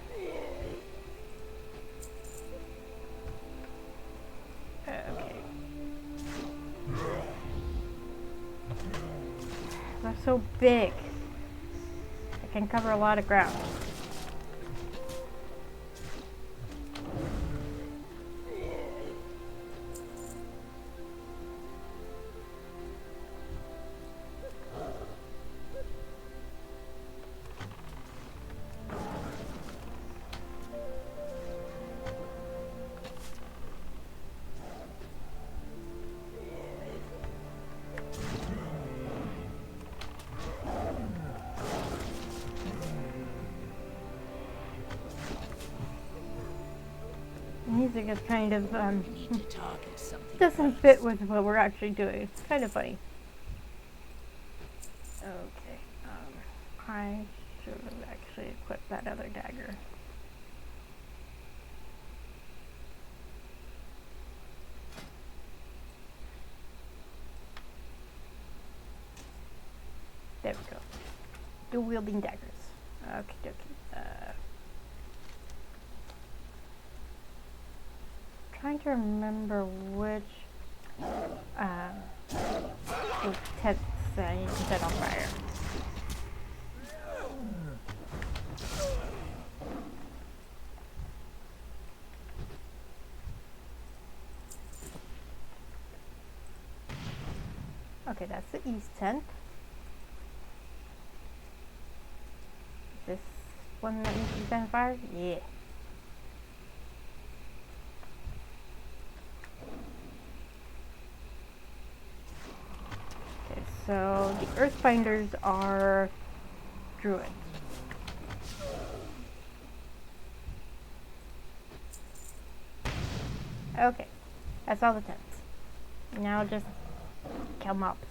Okay. They're so big. I can cover a lot of ground. Music is kind of, We need to target something. doesn't fit with what we're actually doing. It's kind of funny. Okay, I should have actually equipped that other dagger. There we go. Dual wielding daggers. Okay, dokie. Trying to remember which tents I need to set on fire. Okay, that's the east tent. Is this one that needs to be set on fire? Yeah. So the Earthbinders are druids. Okay, that's all the tents. Now just kill mobs.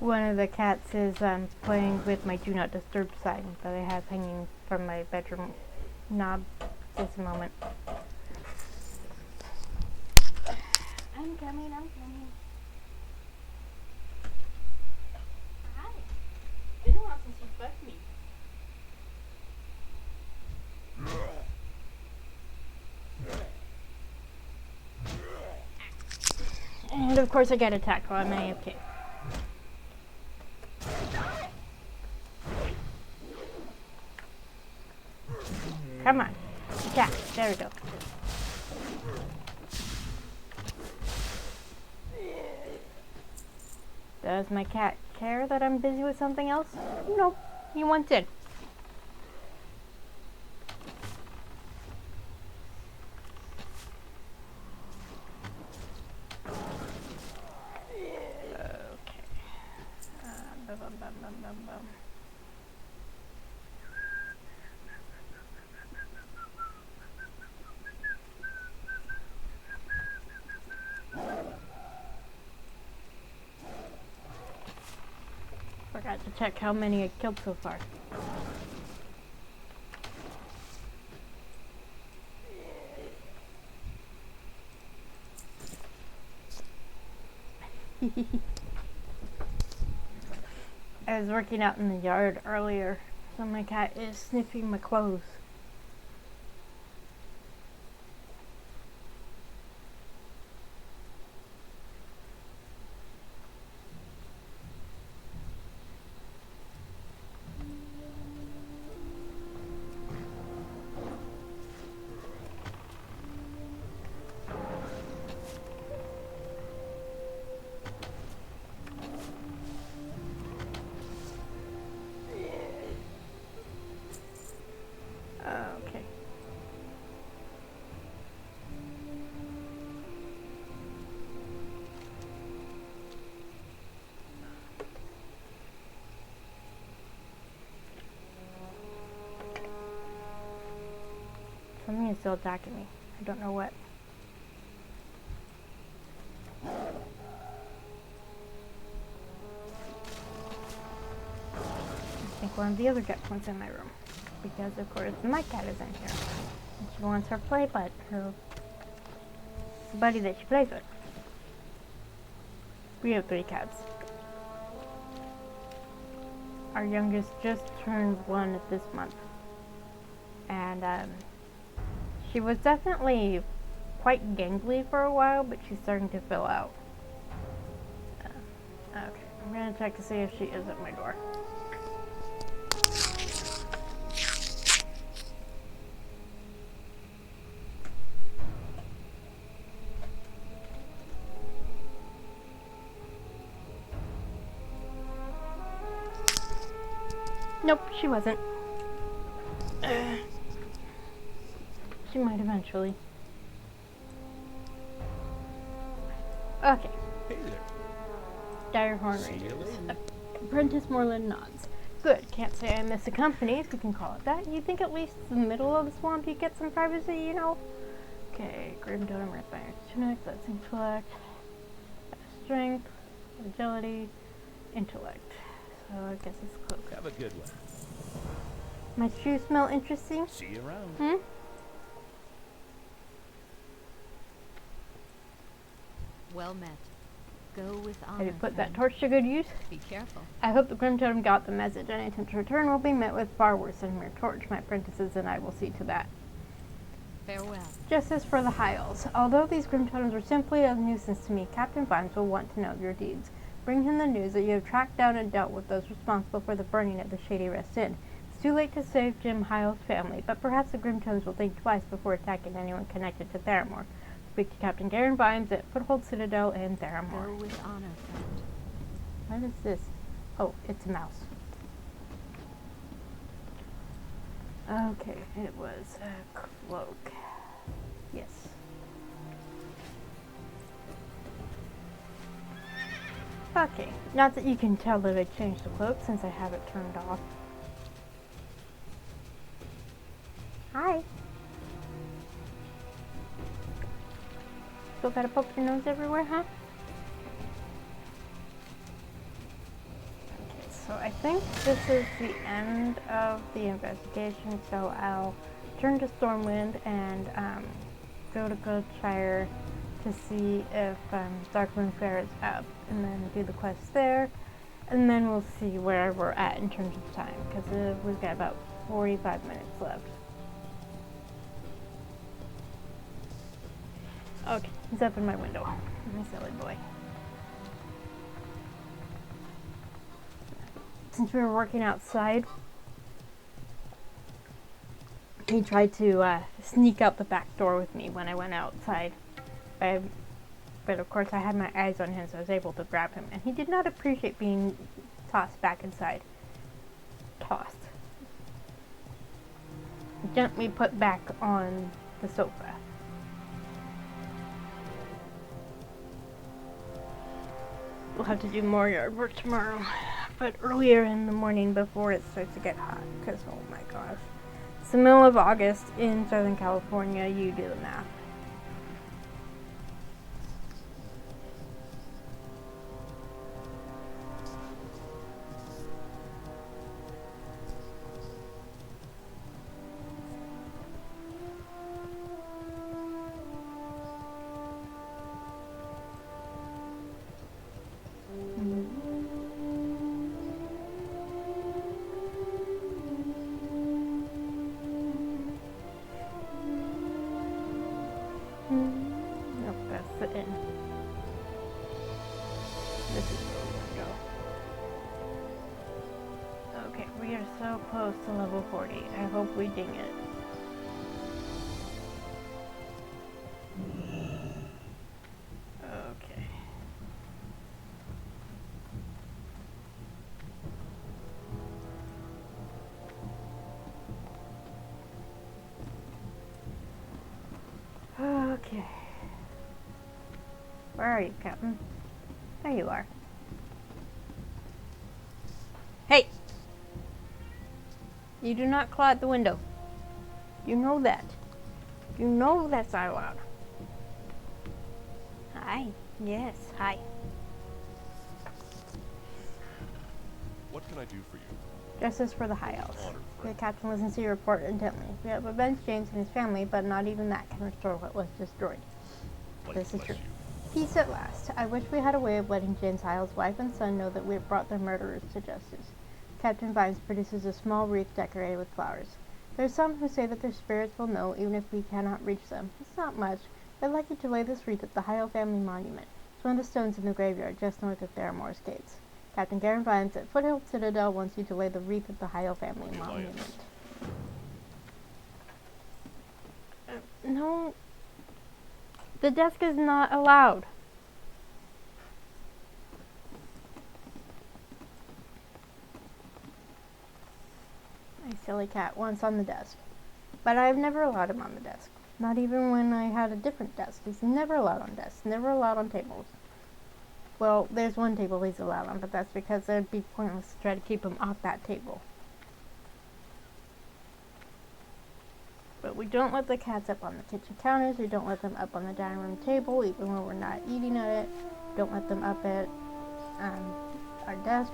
One of the cats is playing with my Do Not Disturb sign that I have hanging from my bedroom knob this moment. I'm coming. Hi. Been a while since you bugged me. And of course I get attacked while I'm AFK. Come on. Attack. There we go. Does my cat care that I'm busy with something else? Nope. He wants in. Forgot to check how many I killed so far. I was working out in the yard earlier, so my cat is sniffing my clothes. still attacking me. I don't know what. I think one of the other checkpoints in my room. Because of course my cat is in here. And she wants her play bud, her buddy that she plays with. We have 3 cats. Our youngest just turned 1 this month. And she was definitely quite gangly for a while, but she's starting to fill out. Okay, I'm gonna check to see if she is at my door. Nope, she wasn't. She might eventually. Okay. Hey there. Dire Horn See you Rangers. later. Apprentice Moreland nods. Good. Can't say I miss the company, if you can call it that. You think at least in the middle of the swamp you get some privacy, you know? Okay, Grim Totem, Earthfire Tunic, that's intellect, strength, agility, intellect. So I guess it's cloak. Have a good one. My shoes smell interesting. See you around. Hmm? Well met. Go with honor. Have you put that friend. torch to good use? Be careful. I hope the Grim Totem got the message. Any attempt to return will be met with far worse than mere torch. My apprentices and I will see to that. Farewell. Justice for the Hyles. Although these Grim Totems were simply a nuisance to me, Captain Vimes will want to know of your deeds. Bring him the news that you have tracked down and dealt with those responsible for the burning of the Shady Rest Inn. It's too late to save Jim Hyles' family, but perhaps the Grim Totems will think twice before attacking anyone connected to Theramore. Speak to Captain Garen Vimes at Foothold Citadel in Theramore. Go with honor, friend. What is this? Oh, it's a mouse. Okay, it was a cloak. Yes. Okay, not that you can tell that I changed the cloak since I have it turned off. Hi. Still gotta poke your nose everywhere, huh? Okay, so I think this is the end of the investigation, so I'll turn to Stormwind and go to Goldshire to see if Darkmoon Fair is up, and then do the quest there, and then we'll see where we're at in terms of time, because we've got about 45 minutes left. Okay, he's up in my window. My silly boy. Since we were working outside, he tried to sneak out the back door with me when I went outside. But of course I had my eyes on him, so I was able to grab him. And he did not appreciate being tossed back inside. Tossed. Gently put back on the sofa. We'll have to do more yard work tomorrow, but earlier in the morning before it starts to get hot, because oh my gosh. It's the middle of August in Southern California, you do the math. Nope, that's the inn. This is where we want to go. Okay, we are so close to level 40. I hope we ding it. Okay. Okay. Where are you, Captain? There you are. Hey! You do not claw at the window. You know that. You know that's not allowed. Hi. Yes, hi. What can I do for you? Justice for the High Elves. Honor, The friend. captain listens to your report intently. We have avenged James and his family, but not even that can restore what was destroyed. Light This is bless true. you. Peace at last. I wish we had a way of letting James Hyle's wife and son know that we have brought their murderers to justice. Captain Vines produces a small wreath decorated with flowers. There are some who say that their spirits will know even if we cannot reach them. It's not much. I'd like you to lay this wreath at the Hyle family monument. It's one of the stones in the graveyard just north of Theramore's gates. Captain Garen Vines at Foothill Citadel wants you to lay the wreath at the Hyle family The monument. Alliance. No. The desk is not allowed. My silly cat wants on the desk. But I've never allowed him on the desk. Not even when I had a different desk. He's never allowed on desks, never allowed on tables. Well, there's one table he's allowed on, but that's because it would be pointless to try to keep him off that table. But we don't let the cats up on the kitchen counters. We don't let them up on the dining room table, even when we're not eating at it. Don't let them up at our desks.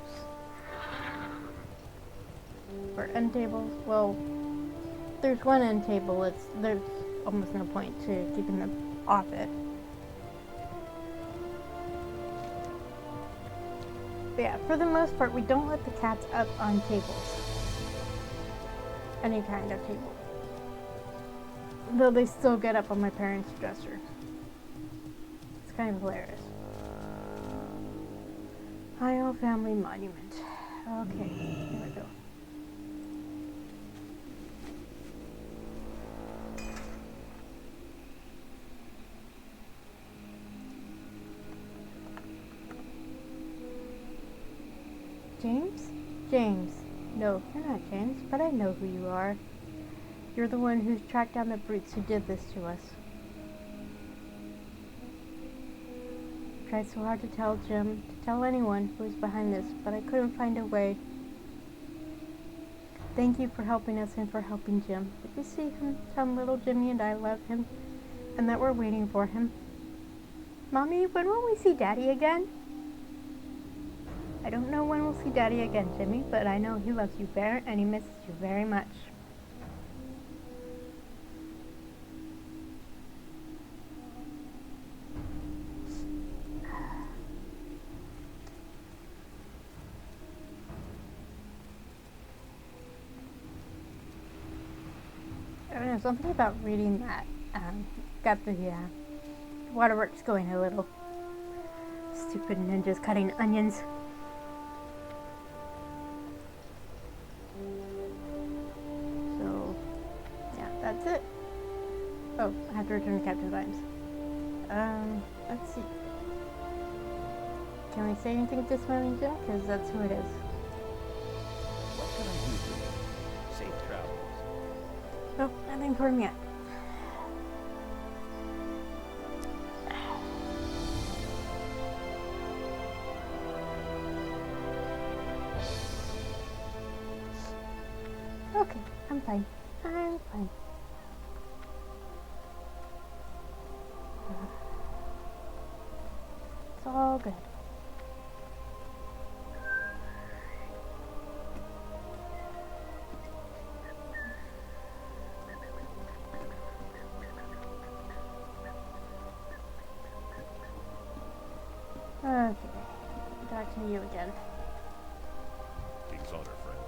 For end tables, well, there's one end table. There's almost no point to keeping them off it. But yeah, for the most part, we don't let the cats up on tables. Any kind of table. Though they still get up on my parents' dresser. It's kind of hilarious. Hyle Family Monument. Okay, here we go. James? James. No, you're not James, but I know who you are. You're the one who's tracked down the brutes who did this to us. I tried so hard to tell Jim, to tell anyone who was behind this, but I couldn't find a way. Thank you for helping us and for helping Jim. Did you see him? Tell little Jimmy and I love him, and that we're waiting for him. Mommy, when will we see Daddy again? I don't know when we'll see Daddy again, Jimmy, but I know he loves you and he misses you very much. I don't know, something about reading that got the waterworks going a little. Stupid ninjas cutting onions. So, yeah, that's it. Oh, I have to return to Captain Vines. Let's see. Can we say anything to Smiling Jim? Because that's who it is. What can I do for you? Safe travels. Nope, nothing for him yet. Okay, I'm fine. I'm fine. It's all good. Okay, back to you again. King's honor, friend.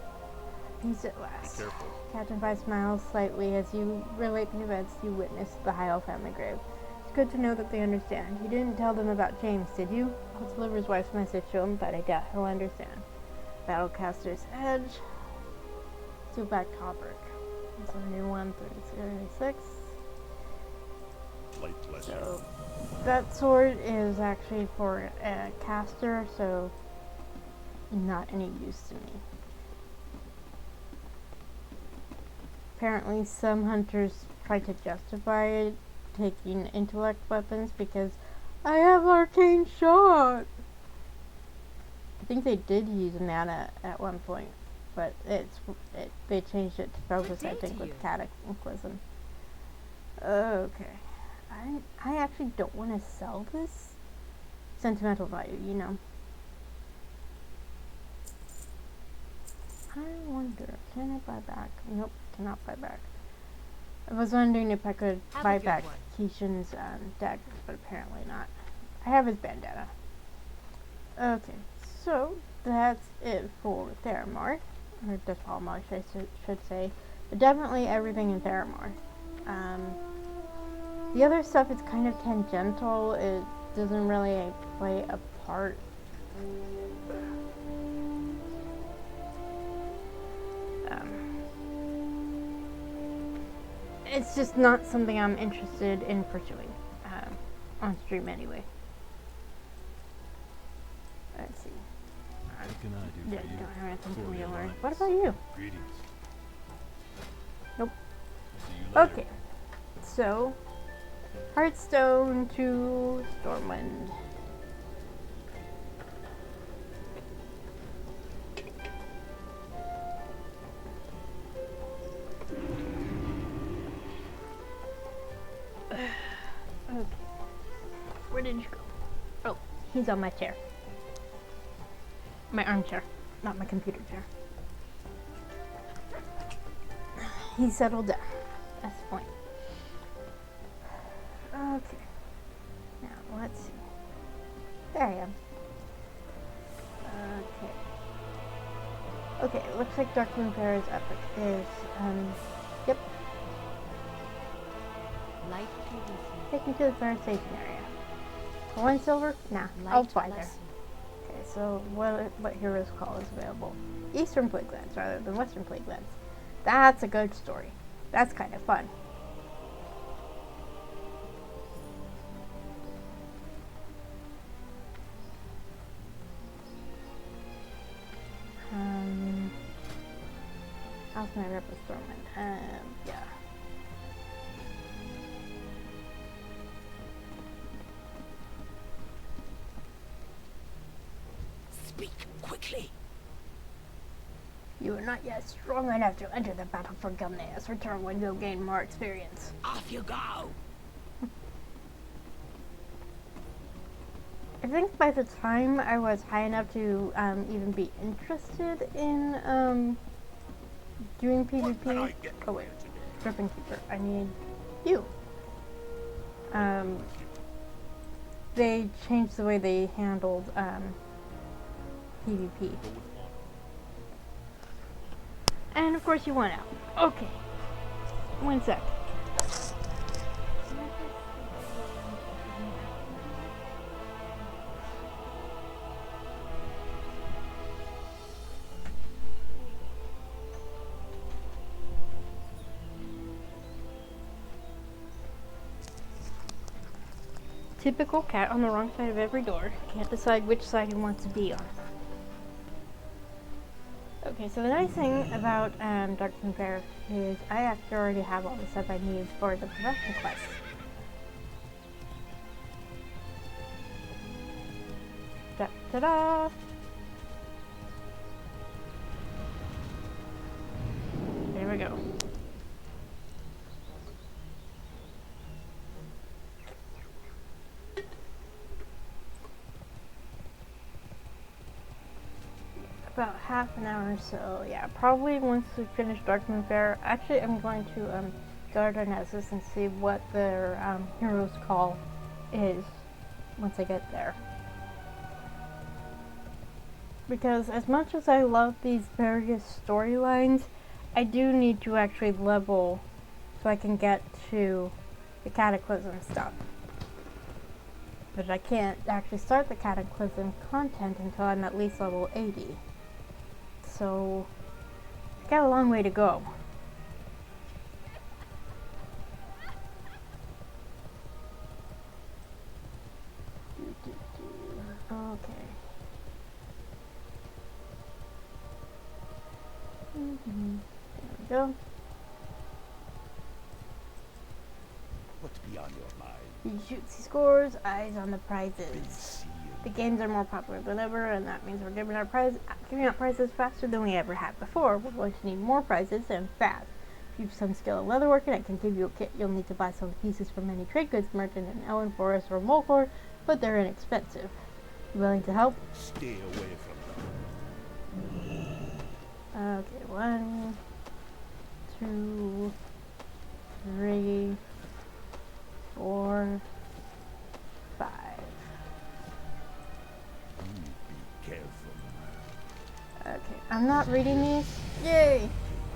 Peace at last. Be careful. Captain Vi smiles slightly as you relate the events you witnessed at the Hyle family grave. It's good to know that they understand. You didn't tell them about James, did you? I'll deliver his wife's message to him, but I doubt he'll understand. Battlecaster's Edge. Zubak Tobrick. There's a new one, 36. Light bless you. So, that sword is actually for a caster, so not any use to me. Apparently some hunters try to justify it, taking intellect weapons because I have arcane shot. I think they did use mana at one point, but they changed it to focus, I think, with Cataclysm. Okay. I actually don't want to sell this. Sentimental value, you know. I wonder, can I buy back? Nope, cannot buy back. I was wondering if I could Have a buy good back one. Keishan's daggers, but apparently not. I have his bandana. Okay, so that's it for Theramar. Or Dustwallow, I should say. But definitely everything in Theramar. The other stuff is kind of tangential. It doesn't really play a part. It's just not something I'm interested in pursuing on stream anyway. Let's see. What can I do Yeah, for you? don't have anything For for me the to learn. Alliance. What about you? Greetings. Nope. See you later. Okay. So, Hearthstone to Stormwind. Okay. Where did you go? Oh, he's on my chair. My armchair, not my computer chair. He settled down. That's the point. Okay. Now, let's see. There I am. Okay. Okay, it looks like Darkmoon Fair's epic is, yep. Light to listen. Take me to the fair station area. For 1 silver? Nah, Light I'll fly there. lesson. Okay, so what Hero's Call is available? Eastern Plaguelands rather than Western Plaguelands. That's a good story. That's kind of fun. How's my rep with Stormwind? Yeah. Speak quickly. You are not yet strong enough to enter the battle for Gumneas. Return when you'll gain more experience. Off you go. I think by the time I was high enough to even be interested in doing PvP. Oh wait, Dripping Keeper. I need you. They changed the way they handled PvP. And of course you went out. Okay. 1 sec. Typical cat on the wrong side of every door. Can't decide which side he wants to be on. Okay, so the nice thing about Darkmoon Fair is I actually already have all the stuff I need for the profession quest. Ta-da! There we go. About half an hour or so, yeah. Probably once we finish Darkmoon Fair. Actually, I'm going to go to Darknessus and see what their Hero's Call is once I get there. Because as much as I love these various storylines, I do need to actually level so I can get to the Cataclysm stuff. But I can't actually start the Cataclysm content until I'm at least level 80. So, I got a long way to go. Okay. There we go. What's beyond your mind? You shoots, he scores, eyes on the prizes. Sealed. The games are more popular than ever, and that means we're giving out prizes faster than we ever have before. We're going to need more prizes and fast. you've some skill in leatherworking, I can give you a kit. You'll need to buy some pieces from any trade goods merchant in Ellen Forest or Molkor, but they're inexpensive. You willing to help? Stay away from them. Okay, 1, 2, 3, 4, 5. Be careful. Okay, I'm not reading these. Yay!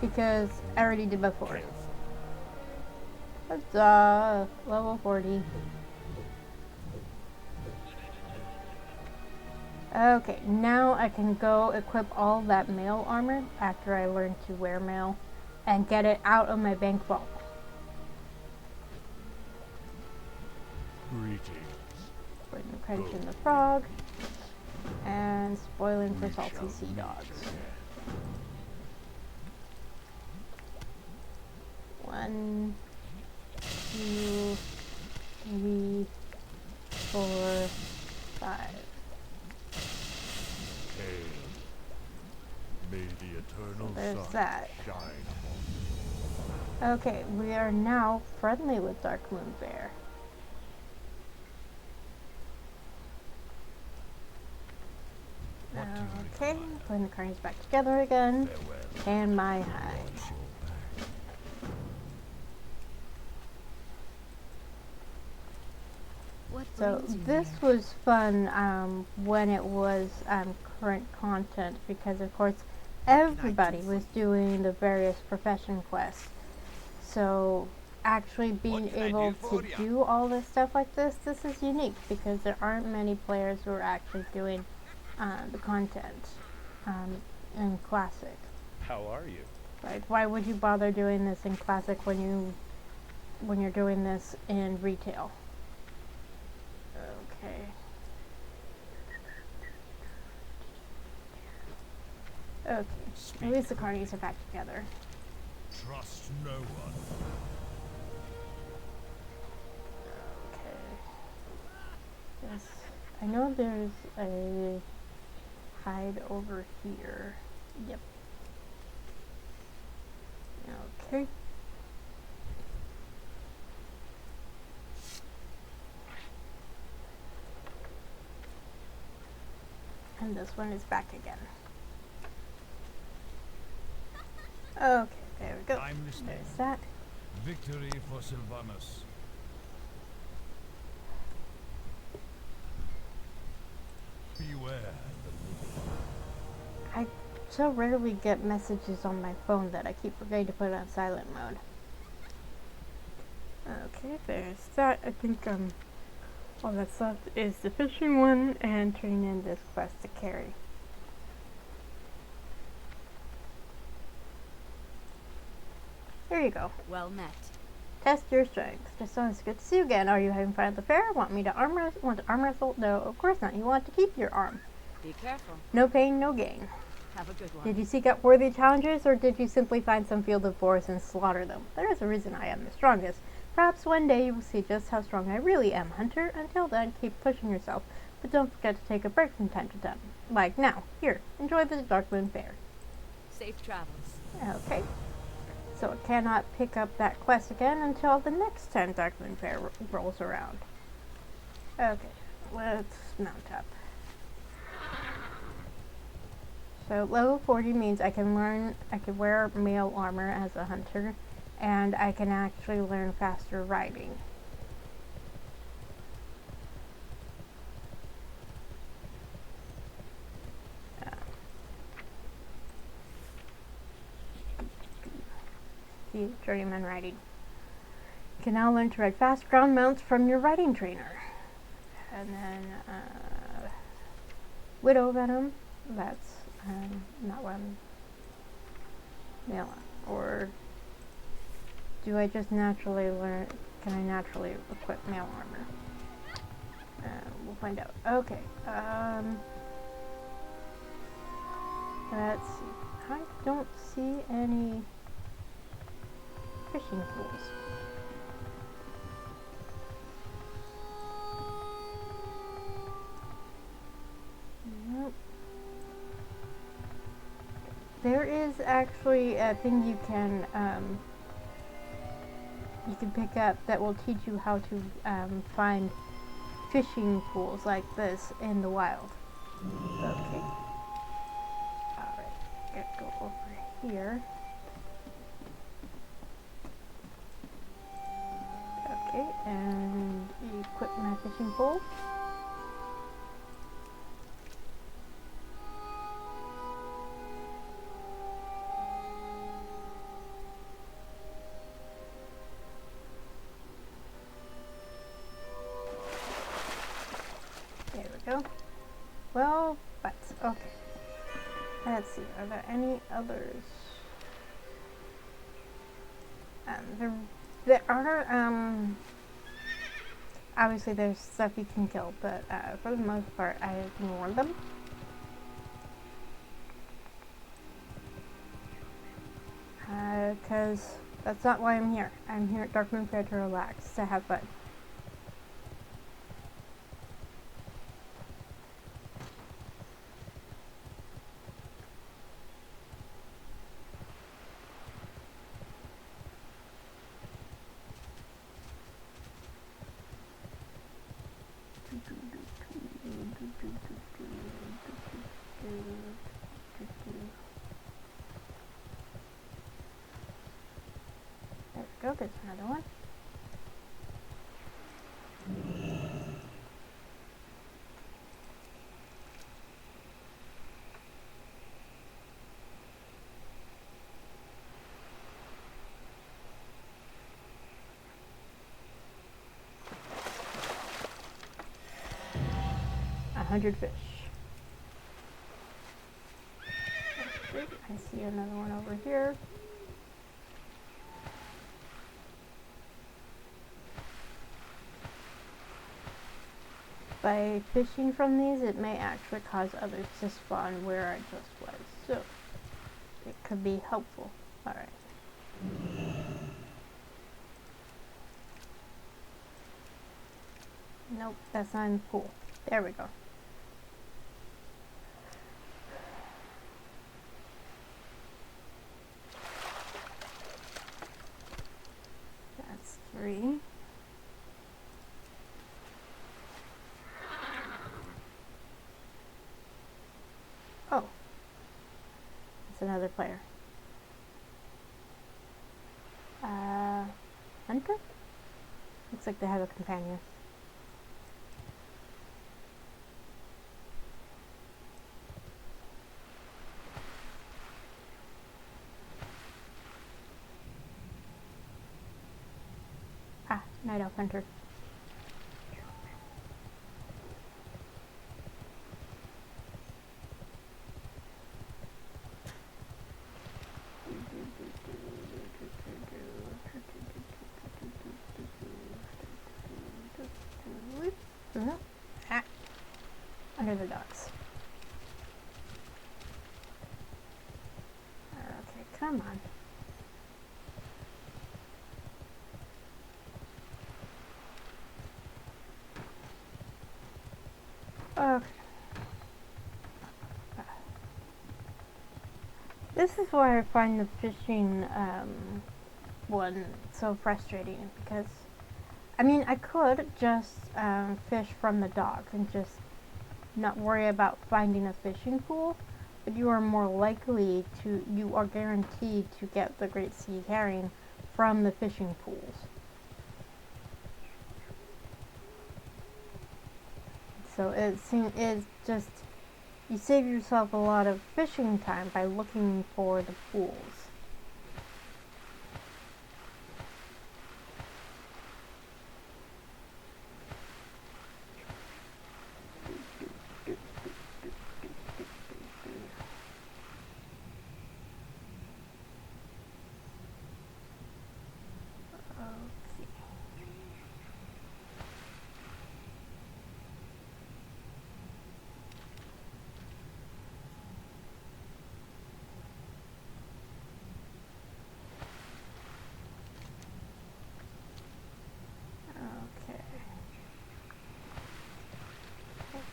Because I already did before. Huzzah! Level 40. Okay, now I can go equip all that mail armor after I learn to wear mail and get it out of my bank vault. Greetings. Putting crunching the frog and spoiling for salty sea dogs. 1, 2, 3, 4, 5. May the eternal There's sun that. shine upon you. Okay, we are now friendly with Darkmoon Bear. Okay, putting the carnies back together again. And my hide. What So brings you this here? was fun when it was current content, because of course everybody was doing the various profession quests. So actually being able to do all this stuff like this is unique, because there aren't many players who are actually doing the content in Classic. How are you? Like, why would you bother doing this in Classic when you're doing this in retail? Okay. Okay. At least the carnies are back together. Trust no one. Okay. Yes. I know there's a hide over here. Yep. Okay. And this one is back again. Okay, there we go. I'm listening. There's that. Victory for Sylvanas. Beware the I so rarely get messages on my phone that I keep forgetting to put it on silent mode. Okay, there's that. I think all that's left is the fishing one and turning in this quest to carry. There you go. Well met. Test your strength. Just it's good to see you again. Are you having fun at the fair? Want to arm wrestle? No, of course not. You want to keep your arm. Be careful. No pain, no gain. Have a good one. Did you seek out worthy challengers, or did you simply find some field of boars and slaughter them? There is a reason I am the strongest. Perhaps one day you will see just how strong I really am, Hunter. Until then, keep pushing yourself, but don't forget to take a break from time to time. Like now. Here, enjoy the Darkmoon Fair. Safe travels. Okay. So I cannot pick up that quest again until the next time Darkmoon Fair rolls around. Okay, let's mount up. So level 40 means I can wear mail armor as a hunter, and I can actually learn faster riding. Journeyman riding. You can now learn to ride fast ground mounts from your riding trainer. And then Widow Venom, that's not what I'm mail or do I just naturally learn, can I naturally equip mail armor? We'll find out. Okay, let's see. I don't see any fishing tools. Nope. There is actually a thing you can you can pick up that will teach you how to find fishing pools like this in the wild. Okay. Alright, gotta go over here. Okay, and equip my fishing pole. There we go. Well, but okay. Let's see, are there any others? There are, obviously there's stuff you can kill, but for the most part I ignore them. Because that's not why I'm here. I'm here at Darkmoon Fair to relax, to have fun. There we go, there's another one. A 100 fish. Okay, I see another one over here. By fishing from these, it may actually cause others to spawn where I just was, so it could be helpful. Alright. Nope, that's not in the pool. There we go. That's 3. Oh, it's another player. Hunter? Looks like they have a companion. Ah, Night Elf Hunter. Ah, under the docks. Okay, come on. Okay. This is why I find the fishing one so frustrating, because I mean, I could just fish from the dock and just not worry about finding a fishing pool, but you are more likely to, you are guaranteed to get the great sea herring from the fishing pools. So it's just, you save yourself a lot of fishing time by looking for the pools.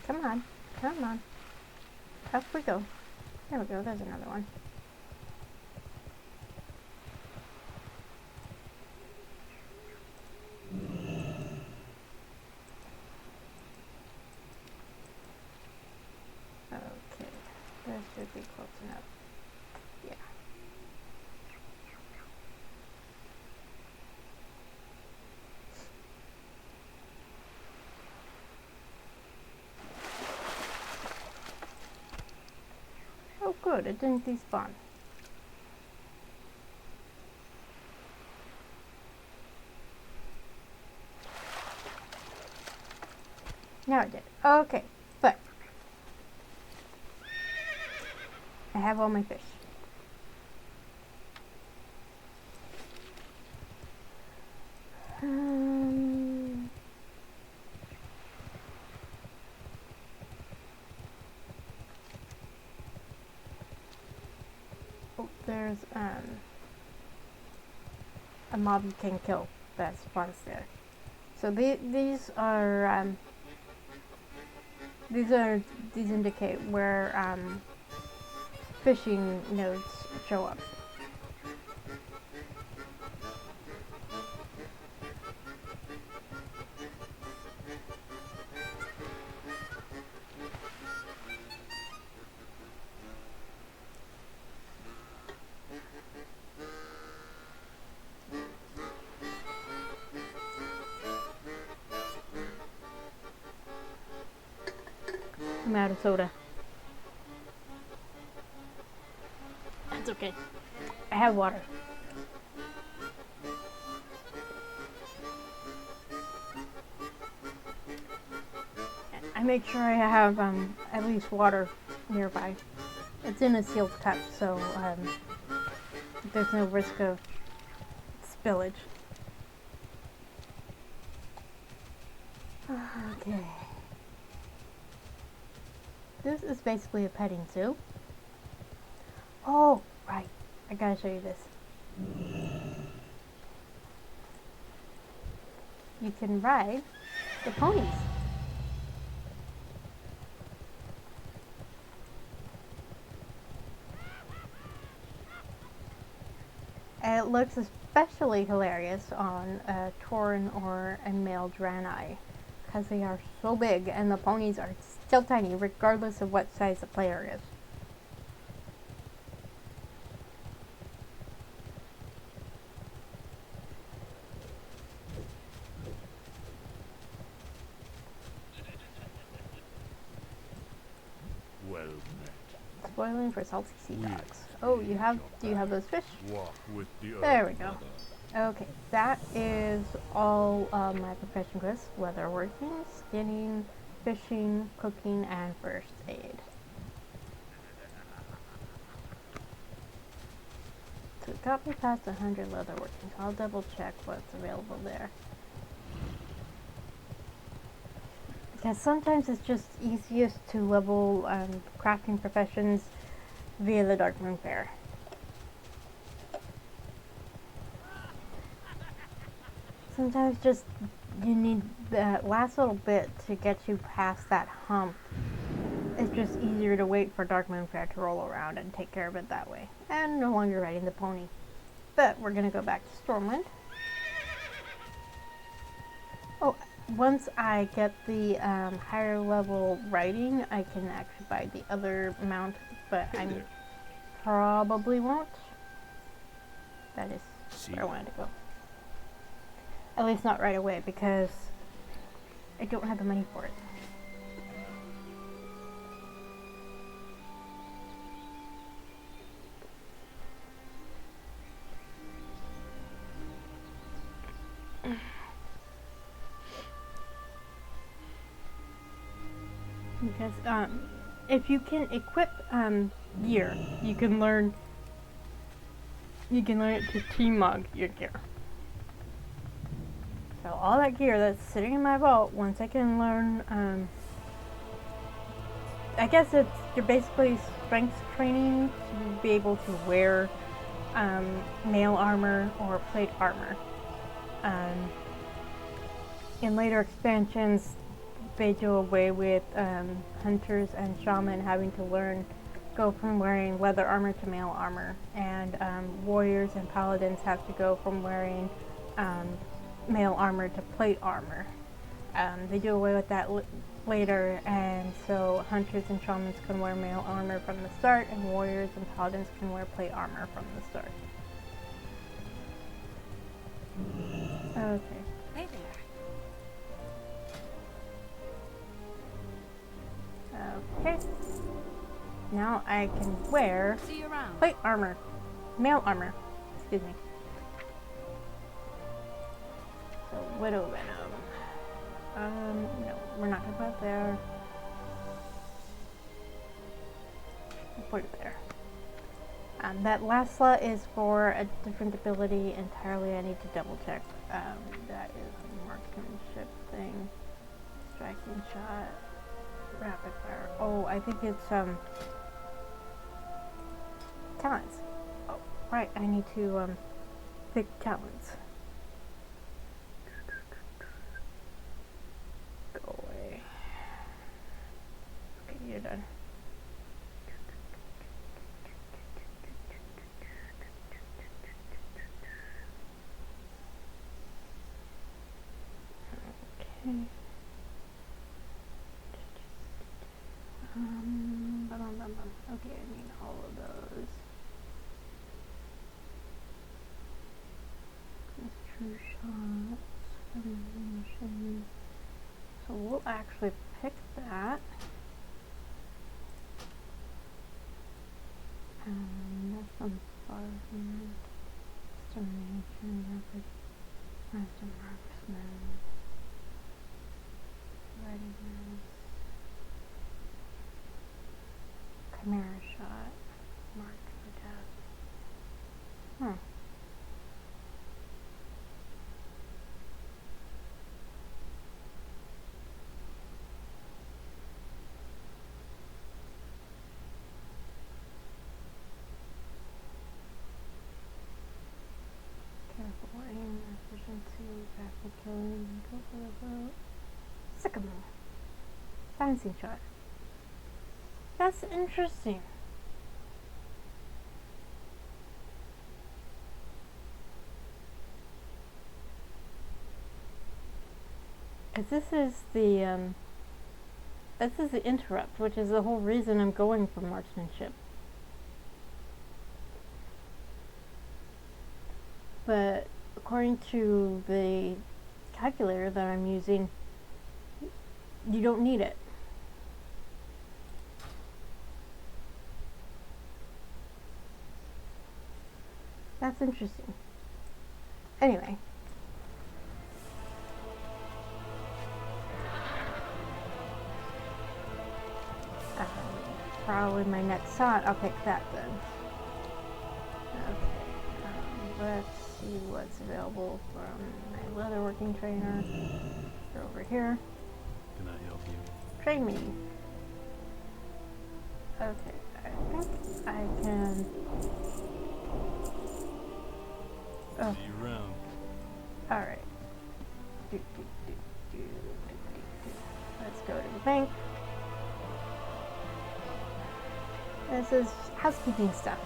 Come on, come on. Up we go. There we go, there's another one. good, it didn't despawn. Now it did. Okay, but I have all my fish. Oh, there's a mob you can kill that spawns there. So these indicate where fishing nodes show up. I'm out of soda. That's okay. I have water. I make sure I have at least water nearby. It's in a sealed cup, so there's no risk of spillage. Okay. This is basically a petting zoo. Oh, right. I gotta show you this. You can ride the ponies. And it looks especially hilarious on a Tauren or a male Draenei, because they are so big and the ponies are still tiny regardless of what size the player is. Well met. Spoiling for salty sea We dogs. Oh, do you have those fish? Walk with the There we earth, go. mother. Okay, that is all of my profession quests: leatherworking, skinning, fishing, cooking, and first aid. So it got me past 100 leatherworking, so I'll double check what's available there. Because sometimes it's just easiest to level crafting professions via the Darkmoon Fair. Sometimes just you need that last little bit to get you past that hump. It's just easier to wait for Darkmoon Fair to roll around and take care of it that way. And no longer riding the pony. But we're gonna go back to Stormwind. Oh, once I get the higher level riding, I can actually buy the other mount, but I probably won't. That is where I wanted to go. At least not right away, because I don't have the money for it. Because if you can equip gear, you can learn it to T-Mog your gear. So all that gear that's sitting in my vault, once I can learn, I guess you're basically strength training to be able to wear mail armor or plate armor. In later expansions, they do away with hunters and shaman having to go from wearing leather armor to mail armor, and warriors and paladins have to go from wearing mail armor to plate armor. They do away with that later, and so hunters and shamans can wear mail armor from the start, and warriors and paladins can wear plate armor from the start. Okay. Hey there. Okay. now I can wear See you around. plate armor. Mail armor. Excuse me. So, Widow Venom. No, we're not gonna put it there. We'll put it there. That last slot is for a different ability entirely. I need to double check. That is a marksmanship thing. Striking shot. Rapid fire. Oh, I think it's talents. Oh, right. I need to pick talents. Go away. Okay, you're done. Okay. Okay, I need all of those. True shots, elimination. So we'll actually pick that. That's bombardment, extermination, rapid, master marksman, readiness, chimera shot, mark for death. Hmm. Careful aim, efficiency, rapid killing, go for the vote. Sycamore. Silencing shot. That's interesting. Cause this is the interrupt, which is the whole reason I'm going for marksmanship. But according to the calculator that I'm using, you don't need it. That's interesting. Anyway. Probably my next shot, I'll pick that then. Okay, let's see what's available from my leatherworking trainer. They're over here. Can I help you? Train me. Okay, I think I can. Oh. See you around. Alright. Let's go to the bank. This is housekeeping stuff.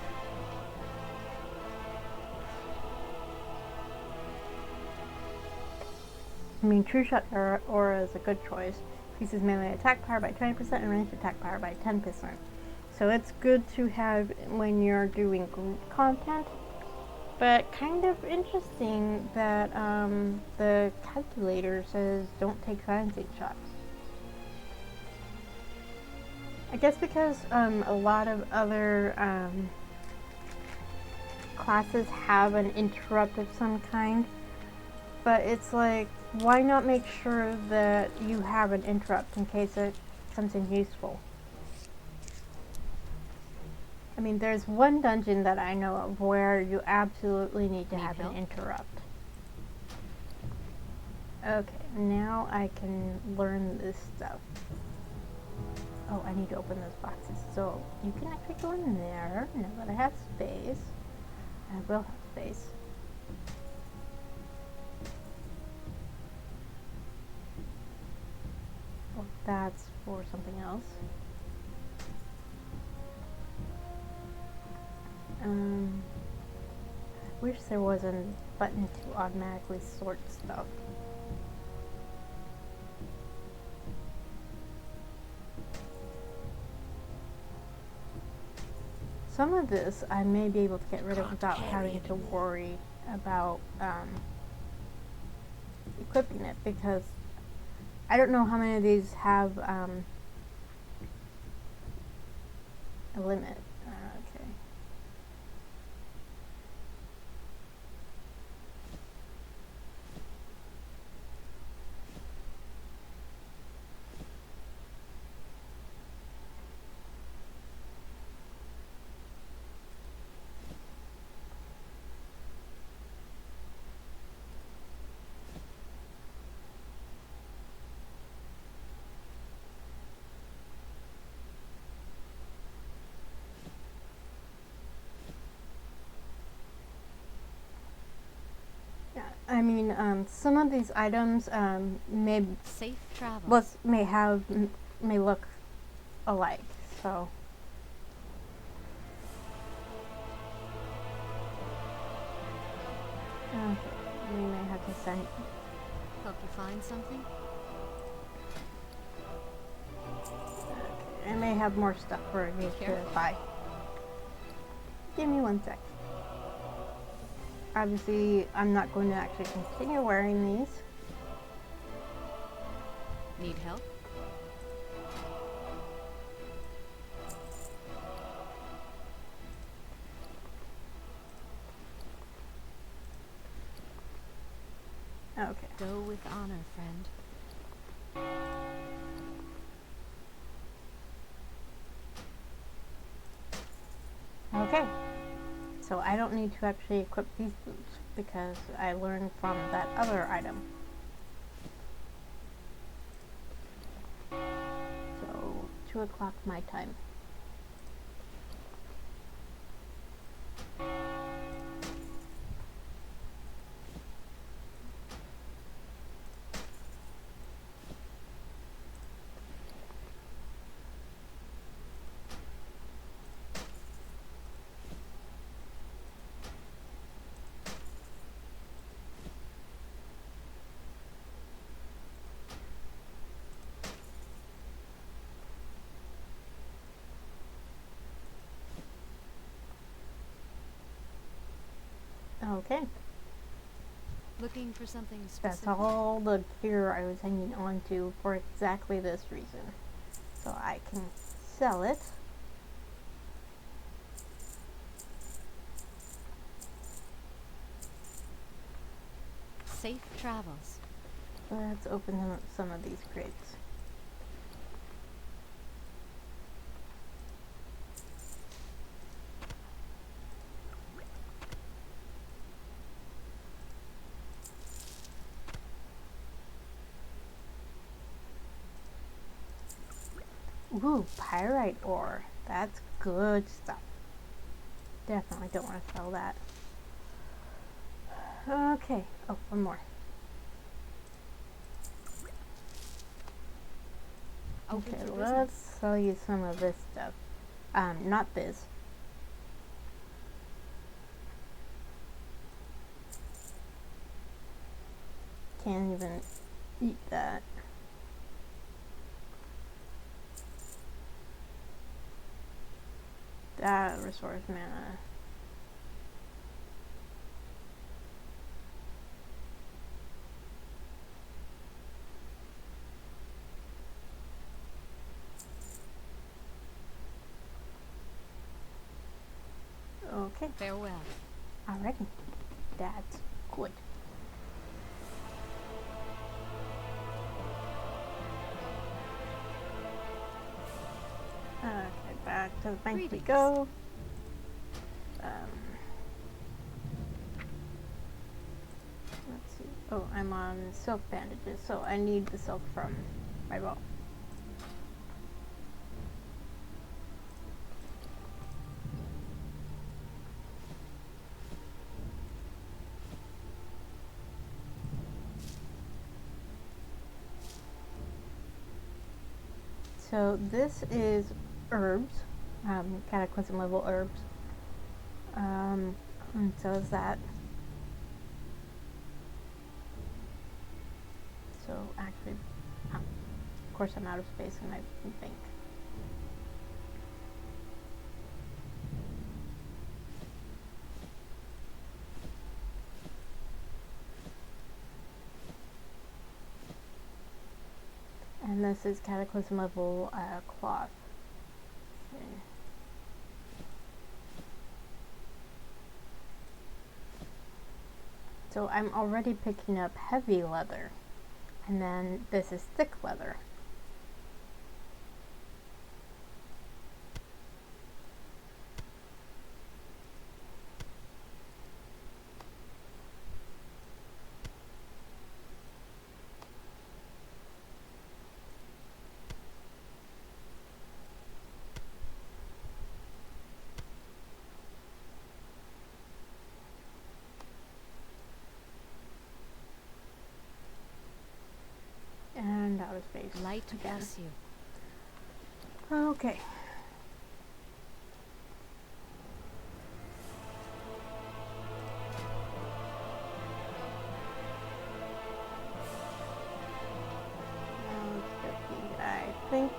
I mean, True Shot Aura is a good choice. Increases melee attack power by 20% and ranged attack power by 10%. So it's good to have when you're doing group content. But kind of interesting that the calculator says don't take silencing shots. I guess because a lot of other classes have an interrupt of some kind. But it's like, why not make sure that you have an interrupt in case it comes in useful? I mean, there's one dungeon that I know of where you absolutely need to have an interrupt. Okay, now I can learn this stuff. Oh, I need to open those boxes. So you can actually go in there now that I have space. I will have space. Oh, that's for something else. I wish there was a button to automatically sort stuff. Some of this I may be able to get rid of without having to worry about equipping it, because I don't know how many of these have A limit. Okay. I mean, some of these items Safe travels. may look alike. So we may have to send. Help you find something? I may have more stuff for you to Careful. buy. Give me 1 sec. Obviously, I'm not going to actually continue wearing these. Need help? Okay. Go with honor, friend. Okay. So I don't need to actually equip these boots because I learned from that other item. So 2 o'clock my time. Okay. Looking for something specific? That's all the gear I was hanging on to for exactly this reason. So I can sell it. Safe travels. Let's open up some of these crates. Ooh, pyrite ore. That's good stuff. Definitely don't want to sell that. Okay. Oh, one more. Open Okay, for let's business. sell you some of this stuff. Not this. Can't even eat that. That restores mana. Okay, Farewell. alrighty. That's good. Okay, back to the bank we Greetings. go. Let's see. Oh, I'm on silk bandages, so I need the silk from my bow. So this is herbs, cataclysm level herbs. And so is that. So actually, of course I'm out of space in my bank. And this is cataclysm level cloth. Okay. So I'm already picking up heavy leather. And then this is thick leather. And out of space. Light again. bless you. Okay. I think,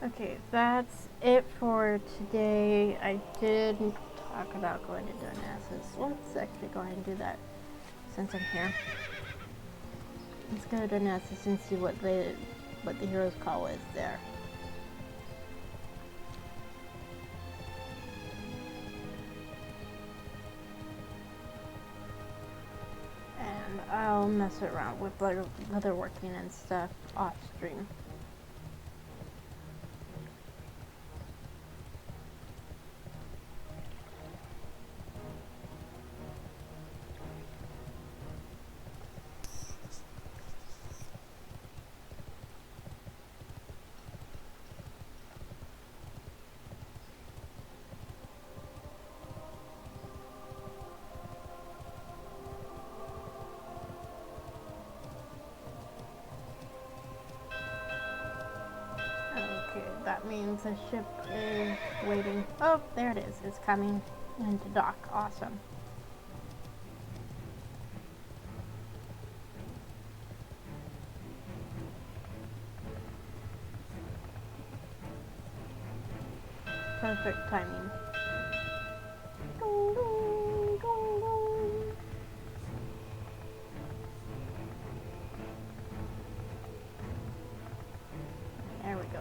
okay, that's it for today. I did talk about going to Donassus. Let's actually go ahead and do that since I'm here. Let's go to Donassus and see what the hero's call is there. And I'll mess around with leatherworking and stuff off stream. That means the ship is waiting. Oh, there it is. It's coming into dock. Awesome. Perfect timing. Dong, dong, dong, dong. There we go.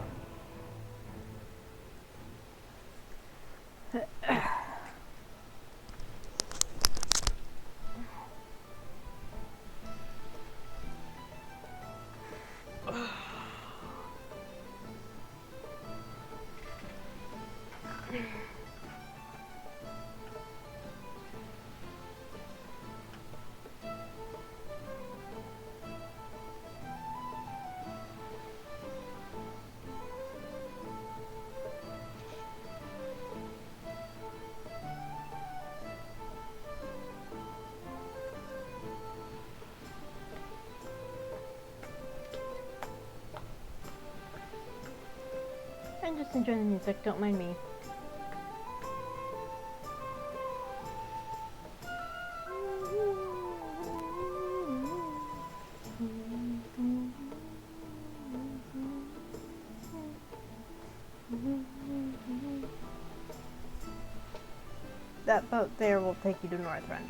I'm just enjoying the music, don't mind me. That boat there will take you to Northrend.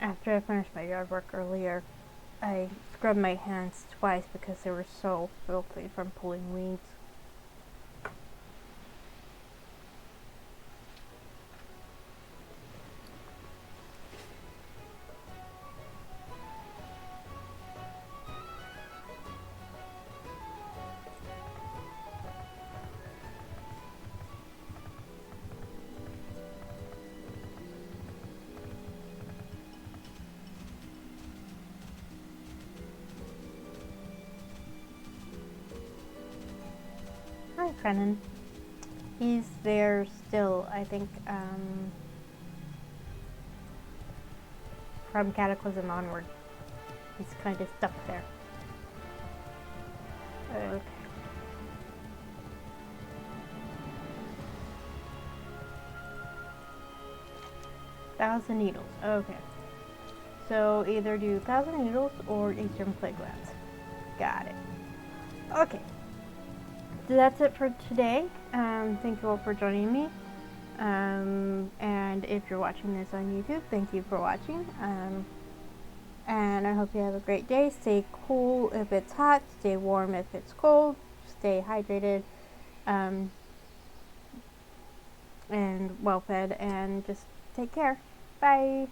After I finished my yard work earlier, I scrubbed my hands twice because they were so filthy from pulling weeds. Hi, Brennan. He's there still, I think, from Cataclysm onward. He's kind of stuck there. Okay. Thousand Needles. Okay. So either do Thousand Needles or Eastern Plaguelands. Got it. Okay. So that's it for today. Thank you all for joining me. And if you're watching this on YouTube, thank you for watching. And I hope you have a great day. Stay cool if it's hot, stay warm if it's cold, stay hydrated, and well fed, and just take care. Bye.